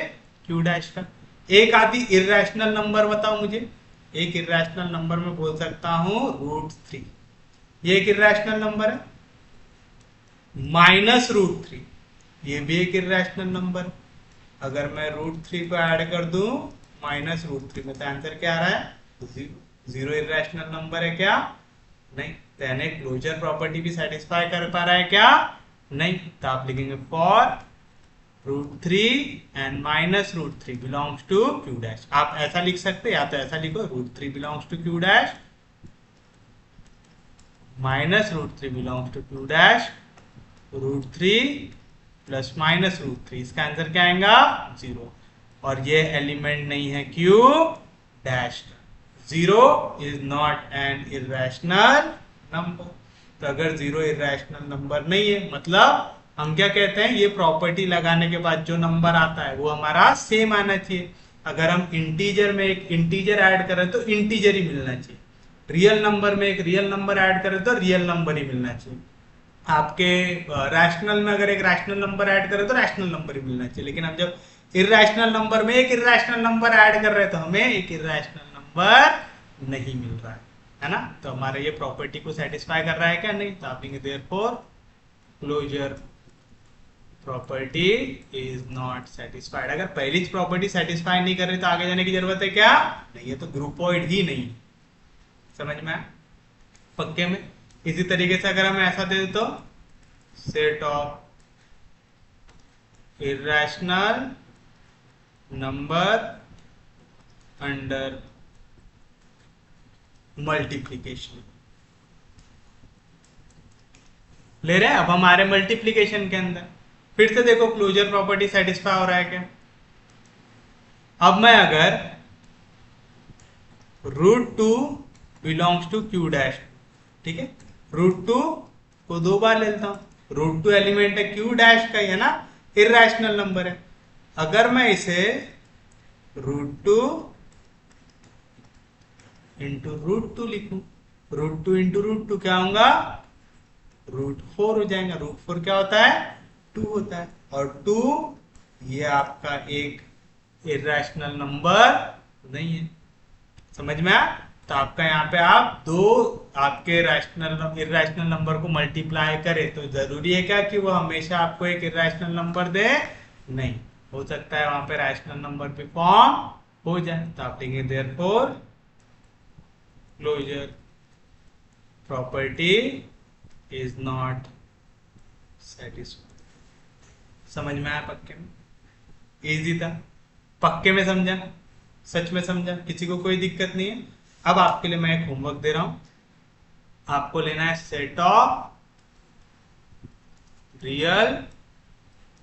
[SPEAKER 1] q डैश का। एक आदि इरैशनल नंबर बताओ मुझे, एक इरैशनल नंबर में बोल सकता हूं √3, ये एक इरैशनल नंबर है। -√3 ये भी एक इरैशनल नंबर है। अगर मैं √3 को ऐड कर दूं -√3 में, तो आंसर क्या आ रहा है, जीरो इरैशनल नंबर है क्या, नहीं। तो यानी क्लोजर प्रॉपर्टी भी सेटिस्फाई कर पा रहा है क्या, नहीं। तो आप लिखेंगे for √3 and -√3 belongs to q dash. आप ऐसा लिख सकते या तो ऐसा लिखो √3 belongs to q dash, -√3 belongs to q dash, √3 plus -√3, इसका आंसर क्या आएगा, 0। और ये एलिमेंट नहीं है q डैश का। 0 is not an irrational number. तो अगर 0 इरैशनल नंबर नहीं है, मतलब हम क्या कहते हैं, ये प्रॉपर्टी लगाने के बाद जो नंबर आता है वो हमारा सेम आना चाहिए। अगर हम इंटीजर में एक इंटीजर ऐड करें तो इंटीजर ही मिलना चाहिए, रियल नंबर में एक रियल नंबर ऐड करें तो रियल नंबर ही मिलना चाहिए। आपके रैशनल में अगर एक रैशनल नंबर ऐड करें तो रैशनल नंबर ही मिलना चाहिए, लेकिन हम जब इर्रेशनल नंबर में एक इर्रेशनल नंबर ऐड कर रहे हैं तो हमें एक इर्रेशनल नंबर नहीं मिल रहा है ना। तो हमारे ये प्रॉपर्टी को सेटिस्फाई कर रहा है क्या, नहीं। तो आप लिखेंगे therefore closure property is not satisfied. अगर पहली प्रॉपर्टी सेटिस्फाई नहीं कर रही तो आगे जाने की जरूरत है क्या, नहीं, है तो ग्रुपोइड ही नहीं। समझ में आया पक्के में। इसी तरीके से अगर हम ऐसा दे दे तो set of irrational number under multiplication ले रहे हैं। अब हमारे मल्टीप्लीकेशन के अंदर फिर से देखो क्लोजर प्रॉपर्टी सेटिस्फाई हो रहा है क्या। अब मैं अगर √2 बिलोंग्स टू क्यू डैश, ठीक है, √2 को 2 बार ले लेता हूं। √2 एलिमेंट है क्यू डैश का ही है ना, इर्रेशनल नंबर है। अगर मैं इसे √2 इंटू √2 लिखूं, √2 इंटू √2 क्या होगा, √4 हो जाएगा। √4 क्या होता है, 2 होता है, और 2 ये आपका एक इर्रेशनल नंबर नहीं है। समझ में आया। तो आपका यहाँ पे आप दो आपके रैशनल इर्रेशनल नंबर को मल्टीप्लाई करें तो जरूरी है क्या कि वो हमेशा आपको एक इर्रेशनल नंबर दे, नहीं। हो सकता है वहां पे रैशनल नंबर भी फॉर्म हो जाए। तो आप लिखेंगे therefore closure property is not satisfied. समझ में आया पक्के में, इजी था, पक्के में समझा, सच में समझा, किसी को कोई दिक्कत नहीं है। अब आपके लिए मैं एक होमवर्क दे रहा हूं, आपको लेना है set of real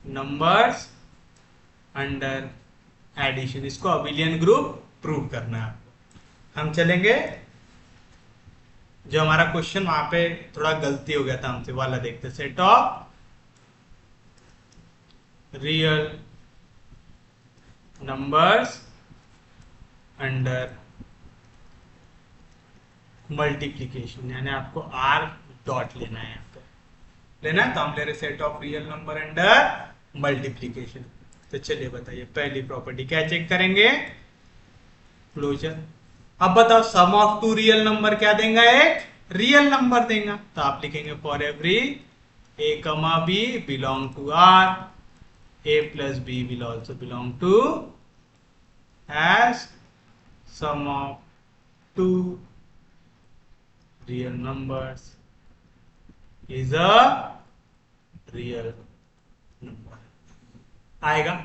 [SPEAKER 1] numbers under addition. इसको अबिलियन ग्रुप प्रूव करना है आपको। हम चलेंगे जो हमारा क्वेश्चन वहां पे थोड़ा गलती हो गया था हमसे वाला देखते। Set of real numbers under multiplication, यानी आपको आर डॉट लेना है, यहाँ पे लेना है। तो हम ले रहे set of real number under multiplication. तो चलिए बताइए पहली प्रॉपर्टी क्या चेक करेंगे, क्लोजर। अब बताओ सम ऑफ टू रियल नंबर क्या देगा, एक रियल नंबर देगा। तो आप लिखेंगे for every A comma B belong to R, a plus b will also belong to as sum of two real numbers is a real number आएगा।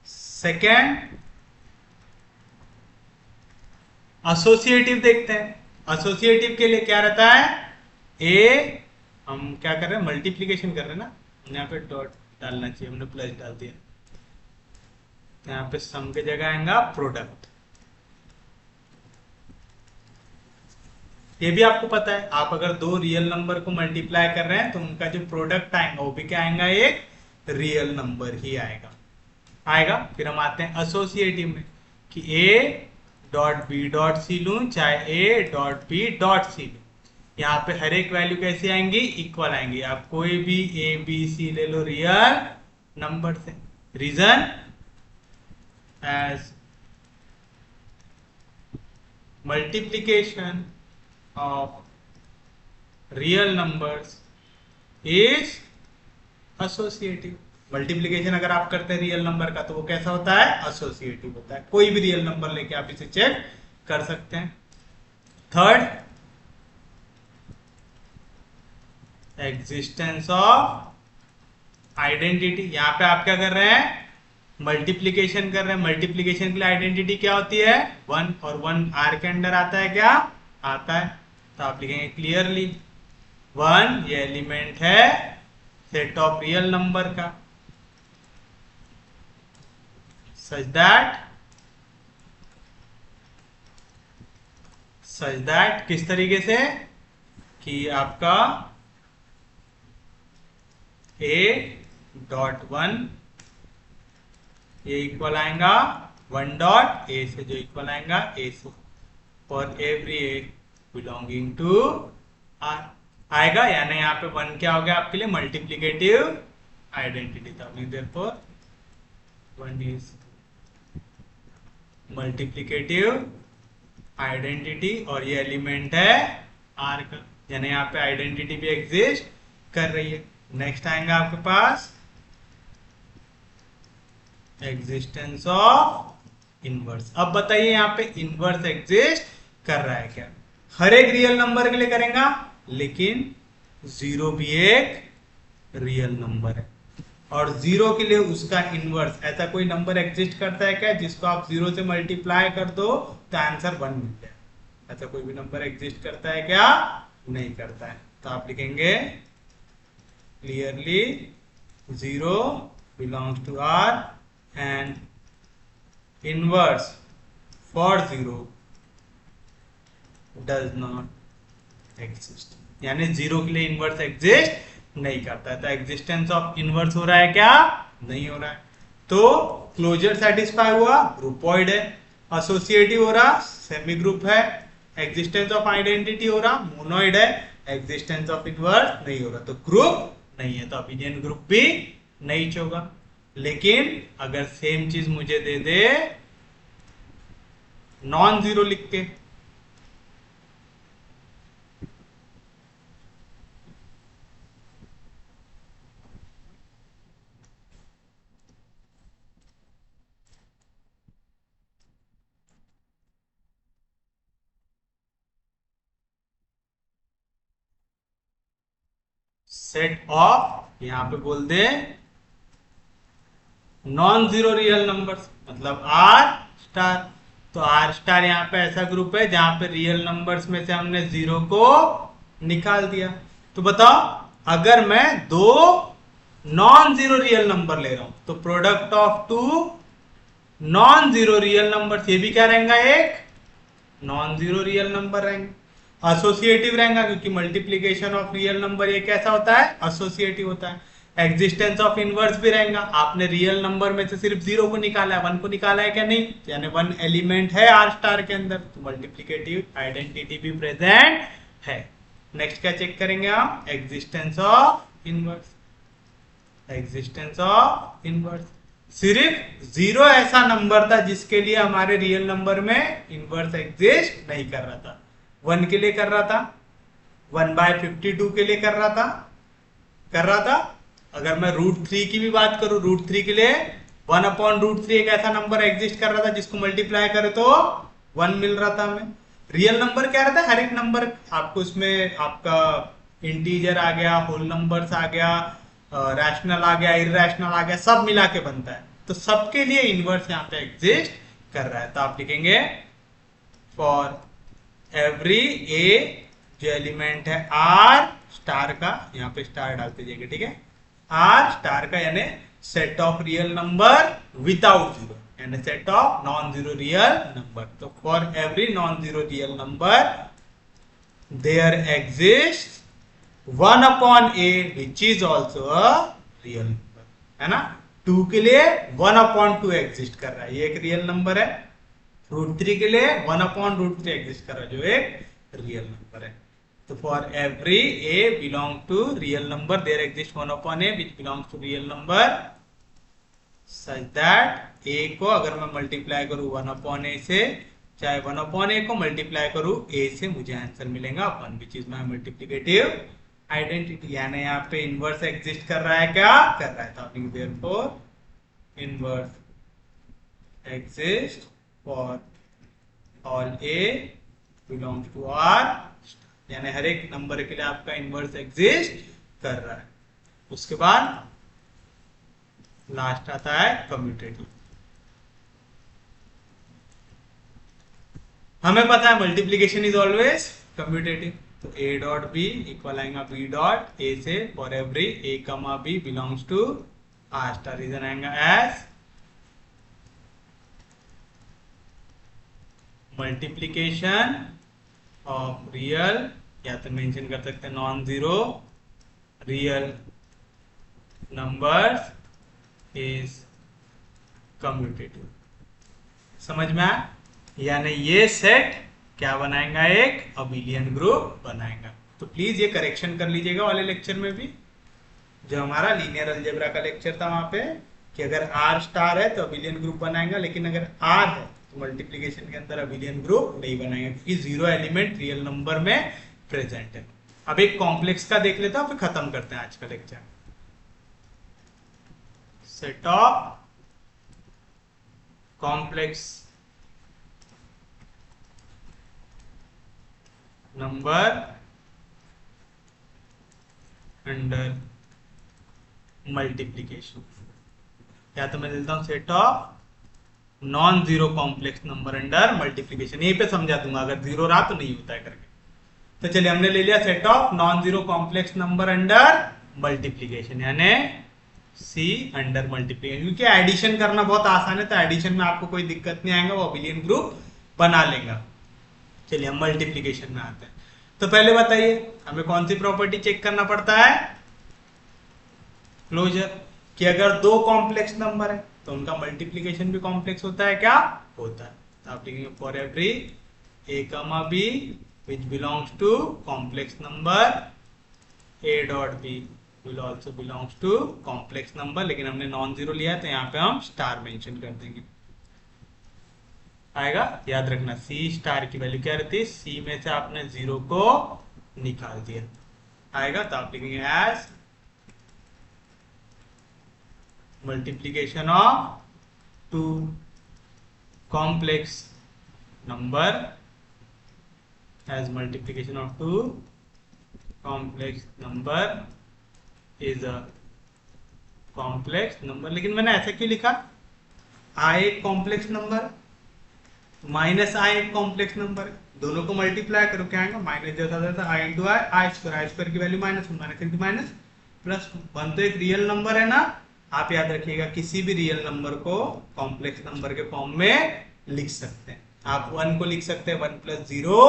[SPEAKER 1] Second associative देखते हैं। एसोसिएटिव के लिए क्या रहता है, ए हम क्या कर रहे हैं, मल्टीप्लीकेशन कर रहे हैं ना, यहाँ पे डॉट डालना चाहिए, हमने प्लस डाल दिया। तो यहाँ पे सम के जगह आएगा प्रोडक्ट। ये भी आपको पता है, आप अगर दो रियल नंबर को मल्टीप्लाई कर रहे हैं तो उनका जो प्रोडक्ट आएगा वो भी क्या आएगा, एक रियल नंबर ही आएगा। फिर हम आते हैं एसोसिएटिव में कि a dot B dot c लूं चाहे ए डॉट बी डॉट सी लूं, यहाँ पे हर एक वैल्यू कैसी आएंगी, इक्वल आएंगी। आप कोई भी ए बी सी ले लो रियल नंबर से। Reason as multiplication of real numbers is associative. Multiplication अगर आप करते हैं रियल नंबर का तो वो कैसा होता है, एसोसिएटिव होता है। कोई भी रियल नंबर लेके आप इसे चेक कर सकते हैं। Third, existence of identity. यहां पे आप क्या कर रहे हैं, मल्टीप्लीकेशन कर रहे हैं। मल्टीप्लीकेशन के लिए आइडेंटिटी क्या होती है, 1, और 1 आर के अंडर आता है, क्या आता है। तो आप लिखेंगे क्लियरली 1 ये एलिमेंट है सेट ऑफ रियल नंबर का, सच दैट किस तरीके से कि आपका a.1 ये इक्वल आएगा 1 डॉट ए से, जो इक्वल आएगा ए से, for every a belonging to R. आएगा, यानी यहाँ पे 1 क्या हो गया आपके लिए मल्टीप्लीकेटिव आइडेंटिटी था। देयरफॉर 1 इज मल्टीप्लीकेटिव आइडेंटिटी और ये एलिमेंट है आर का, यानी यहाँ पे आइडेंटिटी भी एग्जिस्ट कर रही है। नेक्स्ट आएंगे आपके पास एग्जिस्टेंस ऑफ इनवर्स। अब बताइए यहाँ पे इनवर्स एग्जिस्ट कर रहा है क्या? हर एक रियल नंबर के लिए करेगा, लेकिन जीरो भी एक रियल नंबर है और जीरो के लिए उसका इनवर्स, ऐसा कोई नंबर एग्जिस्ट करता है क्या जिसको आप जीरो से मल्टीप्लाई कर दो तो आंसर 1 मिल जाए? ऐसा कोई भी नंबर एग्जिस्ट करता है क्या? नहीं करता है। तो आप लिखेंगे clearly zero belongs to R and inverse for zero does not exist, यानी जीरो के लिए इनवर्स एग्जिस्ट नहीं करता है। तो एग्जिस्टेंस ऑफ इनवर्स हो रहा है क्या? नहीं हो रहा है। तो क्लोजर सेटिस्फाई हुआ, ग्रुपॉइड है। एसोसिएटिव हो रहा, सेमी ग्रुप है। एग्जिस्टेंस ऑफ आइडेंटिटी हो रहा, मोनोइड है। एग्जिस्टेंस ऑफ इनवर्स नहीं हो रहा, तो ग्रुप नहीं है, तो अबेलियन ग्रुप भी नहीं होगा। लेकिन अगर सेम चीज मुझे दे दे नॉन जीरो लिख के, सेट ऑफ, यहां पे बोल दे नॉन जीरो रियल नंबर्स, मतलब आर स्टार। तो आर स्टार यहाँ पे ऐसा ग्रुप है जहां पे रियल नंबर्स में से हमने जीरो को निकाल दिया। तो बताओ, अगर मैं दो नॉन जीरो रियल नंबर ले रहा हूं तो product of two non zero real number, ये भी क्या रहेगा? एक नॉन जीरो रियल नंबर रहेंगे। एसोसिएटिव रहेगा क्योंकि मल्टीप्लीकेशन ऑफ रियल नंबर ये कैसा होता है? एसोसिएटिव होता है। एग्जिस्टेंस ऑफ इनवर्स भी रहेगा। आपने रियल नंबर में से सिर्फ जीरो को निकाला है, 1 को निकाला है क्या? नहीं, यानी 1 एलिमेंट है आर स्टार के अंदर, तो मल्टीप्लीकेटिव आइडेंटिटी भी प्रेजेंट है। नेक्स्ट क्या चेक करेंगे आप? Existence of inverse. Existence of inverse, सिर्फ जीरो ऐसा नंबर था जिसके लिए हमारे रियल नंबर में इनवर्स एग्जिस्ट नहीं कर रहा था। 1 के लिए कर रहा था, 1/52 के लिए कर रहा था। अगर मैं √3 की भी बात करूं, √3 के लिए 1/√3 एक ऐसा नंबर एग्जिस्ट कर रहा था जिसको मल्टीप्लाई करे तो 1 मिल रहा था हमें। रियल नंबर क्या रहता है? हर एक नंबर आपको इसमें आपका इंटीजर आ गया, होल नंबर्स आ गया, रैशनल आ गया, इरैशनल आ गया, सब मिला के बनता है। तो सबके लिए इनवर्स यहाँ पे एग्जिस्ट कर रहा है। तो आप लिखेंगे फॉर एवरी ए, जो एलिमेंट है आर स्टार का, यहाँ पे स्टार डालते जाएंगे, ठीक है? आर स्टार का यानी set of real number without zero, यानी set of non zero real number. तो for every non zero real number there exist 1/a which is also a real number, है ना? 2 के लिए 1/2 एग्जिस्ट कर रहा है, ये एक रियल नंबर है। √3 के लिए 1/√3 एग्जिस्ट कर रहा है, जो एक रियल नंबर है। तो for every a belong to real number there exists 1/a which belongs to real number such that a को अगर मैं मल्टीप्लाई करूं 1/a से, चाहे 1/a को मल्टीप्लाई करूं a से, मुझे आंसर मिलेगा 1 which is my multiplicative identity. यानी यहाँ पे इनवर्स एग्जिस्ट कर रहा है क्या? कर रहा है। तो therefore inverse exist for all a belongs to r, यानी हर एक नंबर के लिए आपका इनवर्स एग्जिस्ट कर रहा है। उसके बाद लास्ट आता है कम्यूटेटिव। हमें पता है मल्टीप्लीकेशन इज ऑलवेज कम्यूटेटिव। तो a डॉट बी इक्वल आएगा b डॉट a से, for every a comma b belongs to r star, reason आएगा एज मल्टीप्लीकेशन ऑफ रियल, या तो मेंशन कर सकते हैं non zero real numbers is commutative. समझ में आया? यानी ये सेट क्या बनाएगा? एक अबेलियन ग्रुप बनाएगा। तो प्लीज ये करेक्शन कर लीजिएगा वाले लेक्चर में भी, जो हमारा लीनियर अलजेब्रा का लेक्चर था वहां पे, कि अगर आर स्टार है तो अबिलियन ग्रुप बनाएगा, लेकिन अगर आर है तो मल्टीप्लीकेशन के अंदर अबिलियन ग्रुप नहीं बनाएंगे, क्योंकि जीरो एलिमेंट रियल नंबर में प्रेजेंट है। अब एक कॉम्प्लेक्स का देख लेता हूं, फिर खत्म करते हैं आज का lecture. Set of complex number under multiplication, या तो मैं देता हूं set of non zero complex number under multiplication, यहीं पे समझा दूंगा, अगर जीरो रहा तो नहीं होता है करके। तो चलिए हमने ले लिया set of non zero complex number under multiplication, यानी सी अंडर मल्टीप्लीकेशन, क्योंकि एडिशन करना बहुत आसान है, तो एडिशन में आपको कोई दिक्कत नहीं आएगा, वो अबिलियन ग्रुप बना लेगा। चलिए हम मल्टीप्लीकेशन में आते हैं। तो पहले बताइए हमें कौन सी प्रॉपर्टी चेक करना पड़ता है, क्लोजर, कि अगर दो कॉम्प्लेक्स नंबर है तो उनका मल्टीप्लीकेशन भी कॉम्प्लेक्स होता है, क्या होता है। तो आप लिखेंगे for every A comma b which belongs to complex number a dot b will also belongs to complex number, लेकिन हमने नॉन जीरो लिया है तो यहाँ पे हम स्टार मेंशन कर देंगे, आएगा। याद रखना सी स्टार की वैल्यू क्या रहती है, सी में से आपने जीरो को निकाल दिया, आएगा। तो आप लिखेंगे as multiplication of two complex number, as multiplication of two complex number is a complex number. लेकिन मैंने ऐसा क्यों लिखा, आई एक कॉम्प्लेक्स नंबर माइनस आई एक कॉम्प्लेक्स नंबर है, दोनों को मल्टीप्लाई करो क्या आएगा, माइनस जैसा जैसा आई इंटू आई, आई स्क्वायर की value minus one, minus into minus plus one. तो एक रियल नंबर है ना, आप याद रखिएगा किसी भी रियल नंबर को कॉम्प्लेक्स नंबर के फॉर्म में लिख सकते हैं। आप वन को लिख सकते हैं वन प्लस जीरो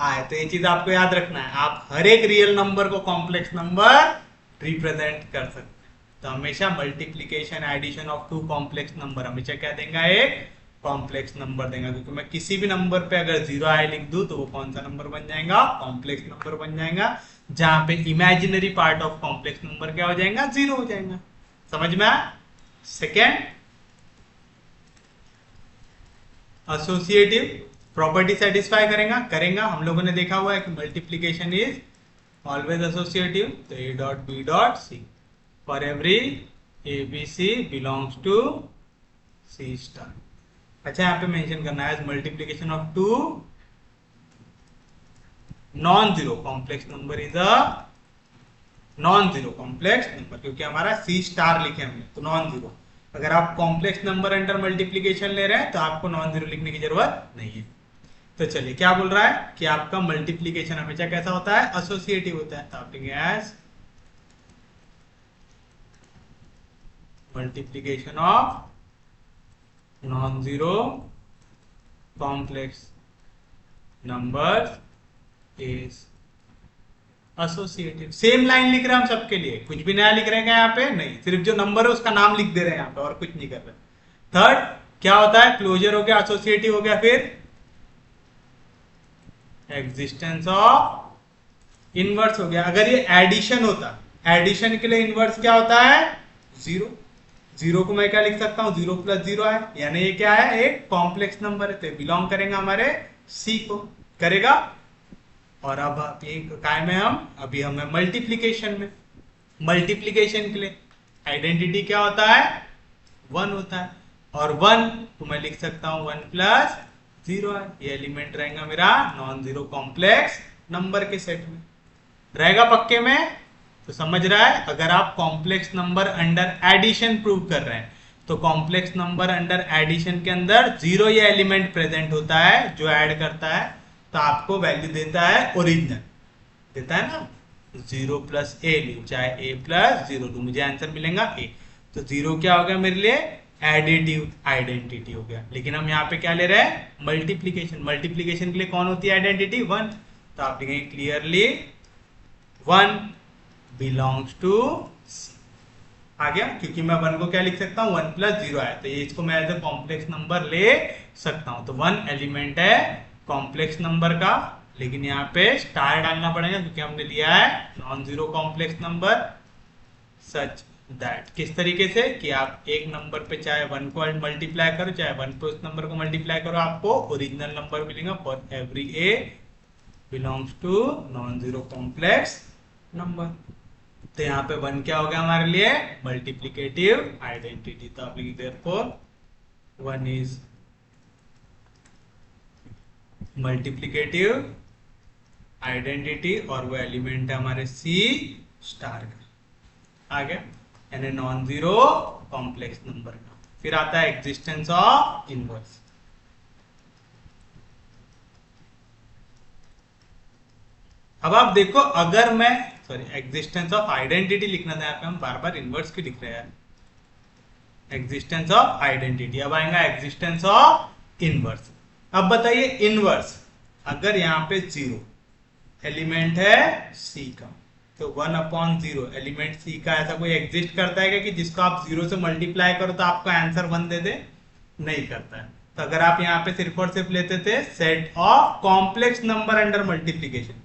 [SPEAKER 1] आए, तो ये चीज आपको याद रखना है, आप हर एक रियल नंबर को कॉम्प्लेक्स नंबर रिप्रेजेंट कर सकते हैं। तो हमेशा multiplication addition of two complex number हमेशा क्या देगा, एक कॉम्प्लेक्स नंबर देगा, क्योंकि मैं किसी भी नंबर पे अगर जीरो आई लिख दूं तो वो कौन सा नंबर बन जाएगा, कॉम्प्लेक्स नंबर बन जाएगा, जहां पे imaginary part of complex number क्या हो जाएगा, जीरो हो जाएगा। समझ में आया। सेकेंड, एसोसिएटिव प्रॉपर्टी सेटिस्फाई करेगा। हम लोगों ने देखा हुआ है कि मल्टीप्लीकेशन इज ऑलवेज एसोसिएटिव, तो ए dot B dot c for every A B C belongs to C star. अच्छा यहाँ पे मेंशन करना है multiplication of two non zero complex number is a non zero complex number, क्योंकि हमारा सी star लिखे हमने तो नॉन जीरो। अगर आप कॉम्प्लेक्स नंबर अंडर मल्टीप्लीकेशन ले रहे हैं तो आपको नॉन जीरो लिखने की जरूरत नहीं है। तो चलिए क्या बोल रहा है कि आपका मल्टीप्लीकेशन हमेशा कैसा होता है, एसोसिएटिव होता है। तो आप लिखेंगे as multiplication of non zero complex numbers is associative. Same line लिख रहे हैं हम सबके लिए, कुछ भी नया लिख रहे हैं यहाँ पे नहीं, सिर्फ जो नंबर है उसका नाम लिख दे रहे हैं यहाँ पे और कुछ नहीं कर रहे। थर्ड क्या होता है, क्लोजर हो गया, एसोसिएटिव हो गया, फिर एग्जिस्टेंस ऑफ इनवर्स हो गया। अगर ये एडिशन होता, एडिशन के लिए इनवर्स क्या होता है, जीरो। जीरो को मैं क्या लिख सकता हूं, जीरो प्लस जीरो है, यानी ये क्या है, एक कॉम्प्लेक्स नंबर है, तो बिलोंग करेगा हमारे सी को, करेगा। और अब ये काय में अभी हम मल्टीप्लीकेशन में, मल्टीप्लीकेशन के लिए आइडेंटिटी क्या होता है, वन होता है, और वन तो मैं लिख सकता हूं वन प्लस जीरो है, ये एलिमेंट रहेगा मेरा नॉन जीरो कॉम्प्लेक्स नंबर के सेट में रहेगा पक्के में। तो समझ रहा है, अगर आप complex number under addition prove कर रहे हैं तो कॉम्प्लेक्स नंबर अंडर एडिशन के अंदर जीरो ये एलिमेंट प्रेजेंट होता है जो ऐड करता है, तो आपको वैल्यू देता है ओरिजिनल, देता है ना, जीरो प्लस ए लू, चाहे ए प्लस जीरो लू, मुझे आंसर मिलेगा ए। तो जीरो क्या हो गया मेरे लिए, एडिटिव आइडेंटिटी हो गया। लेकिन हम यहाँ पे क्या ले रहे हैं, मल्टीप्लीकेशन। मल्टीप्लीकेशन के लिए कौन होती है आइडेंटिटी, वन। तो आप लिखेंगे क्लियरली वन बिलोंग्स टू आ गया, क्योंकि मैं वन को क्या लिख सकता हूँ, वन प्लस जीरो है, तो ये इसको मैं एज ए कॉम्प्लेक्स नंबर ले सकता हूँ। तो वन एलिमेंट है कॉम्प्लेक्स नंबर का, लेकिन यहाँ पे स्टार डालना पड़ेगा क्योंकि हमने लिया है non zero complex number such that. किस तरीके से कि आप एक नंबर पे चाहे 1 को मल्टीप्लाई करो चाहे 1 पे उस नंबर को मल्टीप्लाई करो, आपको ओरिजिनल नंबर मिलेगा for every A belongs to non zero complex number. तो यहाँ पे 1 क्या हो गया हमारे लिए मल्टीप्लिकेटिव आइडेंटिटी। तो आप लिख देयरफॉर 1 इज मल्टीप्लिकेटिव आइडेंटिटी और वो एलिमेंट है हमारे सी स्टार का। आ गया यानी नॉन जीरो कॉम्प्लेक्स नंबर का। फिर आता है एग्जिस्टेंस ऑफ इनवर्स। अब आप देखो अगर मैं एग्जिस्टेंस ऑफ आइडेंटिटी लिखना था, यहाँ पे हम बार बार इनवर्स क्यों लिख रहे हैं? Existence of identity. अब आएगा एग्जिस्टेंस ऑफ इनवर्स। अब बताइए इनवर्स, अगर यहाँ पे जीरो एलिमेंट है सी का, तो 1/0 एलिमेंट सी का ऐसा कोई एग्जिस्ट करता है क्या कि जिसको आप जीरो से मल्टीप्लाई करो तो आपको आंसर 1 दे दे? नहीं करता है। तो अगर आप यहाँ पे सिर्फ और सिर्फ लेते थे set of complex number under multiplication,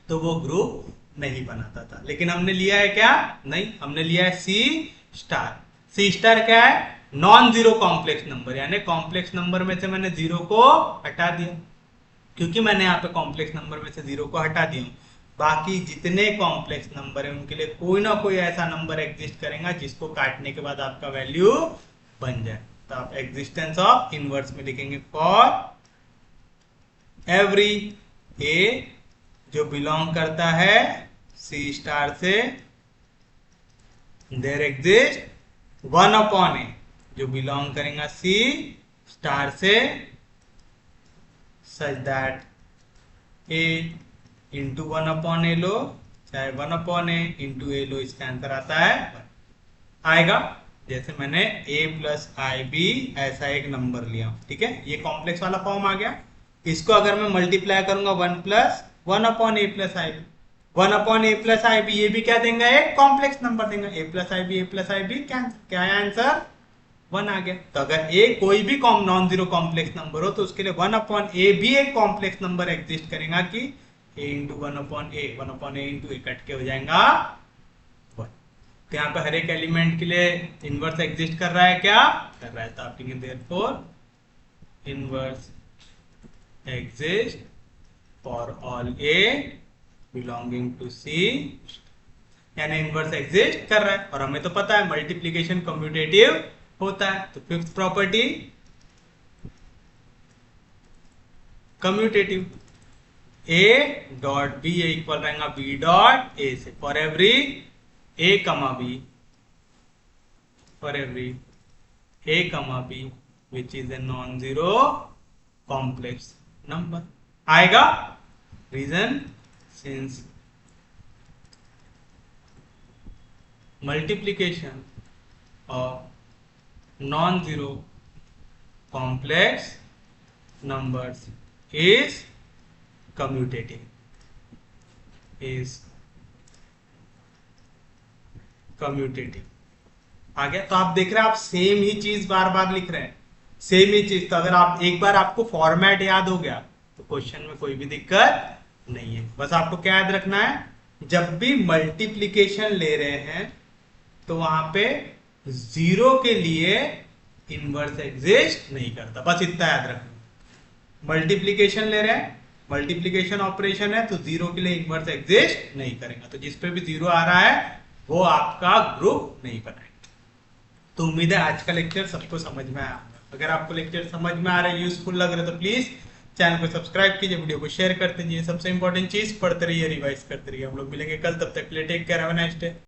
[SPEAKER 1] तो वो ग्रुप नहीं बनाता था। लेकिन हमने लिया है क्या? नहीं, हमने लिया है सी स्टार। सी स्टार क्या है? नॉन जीरो कॉम्प्लेक्स नंबर, यानी कॉम्प्लेक्स नंबर में से मैंने जीरो को हटा दिया, क्योंकि मैंने यहाँ पे कॉम्प्लेक्स नंबर में से जीरो को हटा दिया। बाकी जितने कॉम्प्लेक्स नंबर है उनके लिए कोई ना कोई ऐसा नंबर एग्जिस्ट करेगा जिसको काटने के बाद आपका वैल्यू बन जाए। तो आप एग्जिस्टेंस ऑफ इनवर्स में लिखेंगे फॉर एवरी ए जो बिलोंग करता है सी स्टार से, देयर एग्जिस्ट 1/a जो बिलोंग करेगा सी स्टार से, सच दैट ए इंटू 1/a लो चाहे 1/a इंटू ए लो, इसका आंसर आता है 1 आएगा। जैसे मैंने a प्लस आई बी ऐसा एक नंबर लिया, ठीक है, ये कॉम्प्लेक्स वाला फॉर्म आ गया। इसको अगर मैं मल्टीप्लाई करूंगा 1/a प्लस आई बी, 1/a प्लस आई बी, ये भी क्या देंगे? एक कॉम्प्लेक्स नंबर देंगे। a प्लस आई बी क्या है आंसर? 1 आ गया। तो अगर a कोई भी नॉन जीरो कॉम्प्लेक्स नंबर हो तो उसके लिए 1/a भी एक कॉम्प्लेक्स नंबर एग्जिस्ट करेगा कि a into 1/a into a cut के हो जाएगा 1। तो यहाँ पे हर एक एलिमेंट के लिए इनवर्स एग्जिस्ट कर रहा है, क्या कर रहा है? तो आप लिखेंगे therefore inverse exist for all a belonging to C, यानी इनवर्स एग्जिस्ट कर रहा है। और हमें तो पता है मल्टीप्लीकेशन कम्यूटेटिव होता है। तो fifth property commutative, a dot B equal रहेगा b डॉट a से for every a comma b, for every a comma b which is a non zero complex number आएगा। Reason since multiplication of non-zero complex numbers is commutative, आ गया। तो आप देख रहे हैं, आप सेम ही चीज बार बार लिख रहे हैं, सेम ही चीज। तो अगर आप एक बार आपको फॉर्मेट याद हो गया तो क्वेश्चन में कोई भी दिक्कत नहीं है। बस आपको क्या याद रखना है, जब भी मल्टीप्लीकेशन ले रहे हैं तो वहां पे जीरो के लिए इनवर्स एग्जिस्ट नहीं करता, बस इतना याद रखना। मल्टीप्लीकेशन ले रहे हैं, मल्टीप्लीकेशन ऑपरेशन है, तो जीरो के लिए इनवर्स एग्जिस्ट नहीं करेगा। तो जिस पे भी जीरो आ रहा है वो आपका ग्रुप नहीं बनाएगा। तो उम्मीद है आज का लेक्चर सबको समझ में आया। अगर आपको लेक्चर समझ में आ रहा है, यूजफुल लग रहा है, तो प्लीज चैनल को सब्सक्राइब कीजिए, वीडियो को शेयर करते रहिए। सबसे इंपॉर्टेंट चीज पढ़ते रहिए, रिवाइज करते रहिए। हम लोग मिलेंगे कल, तब तक के लिए take care, have a nice day.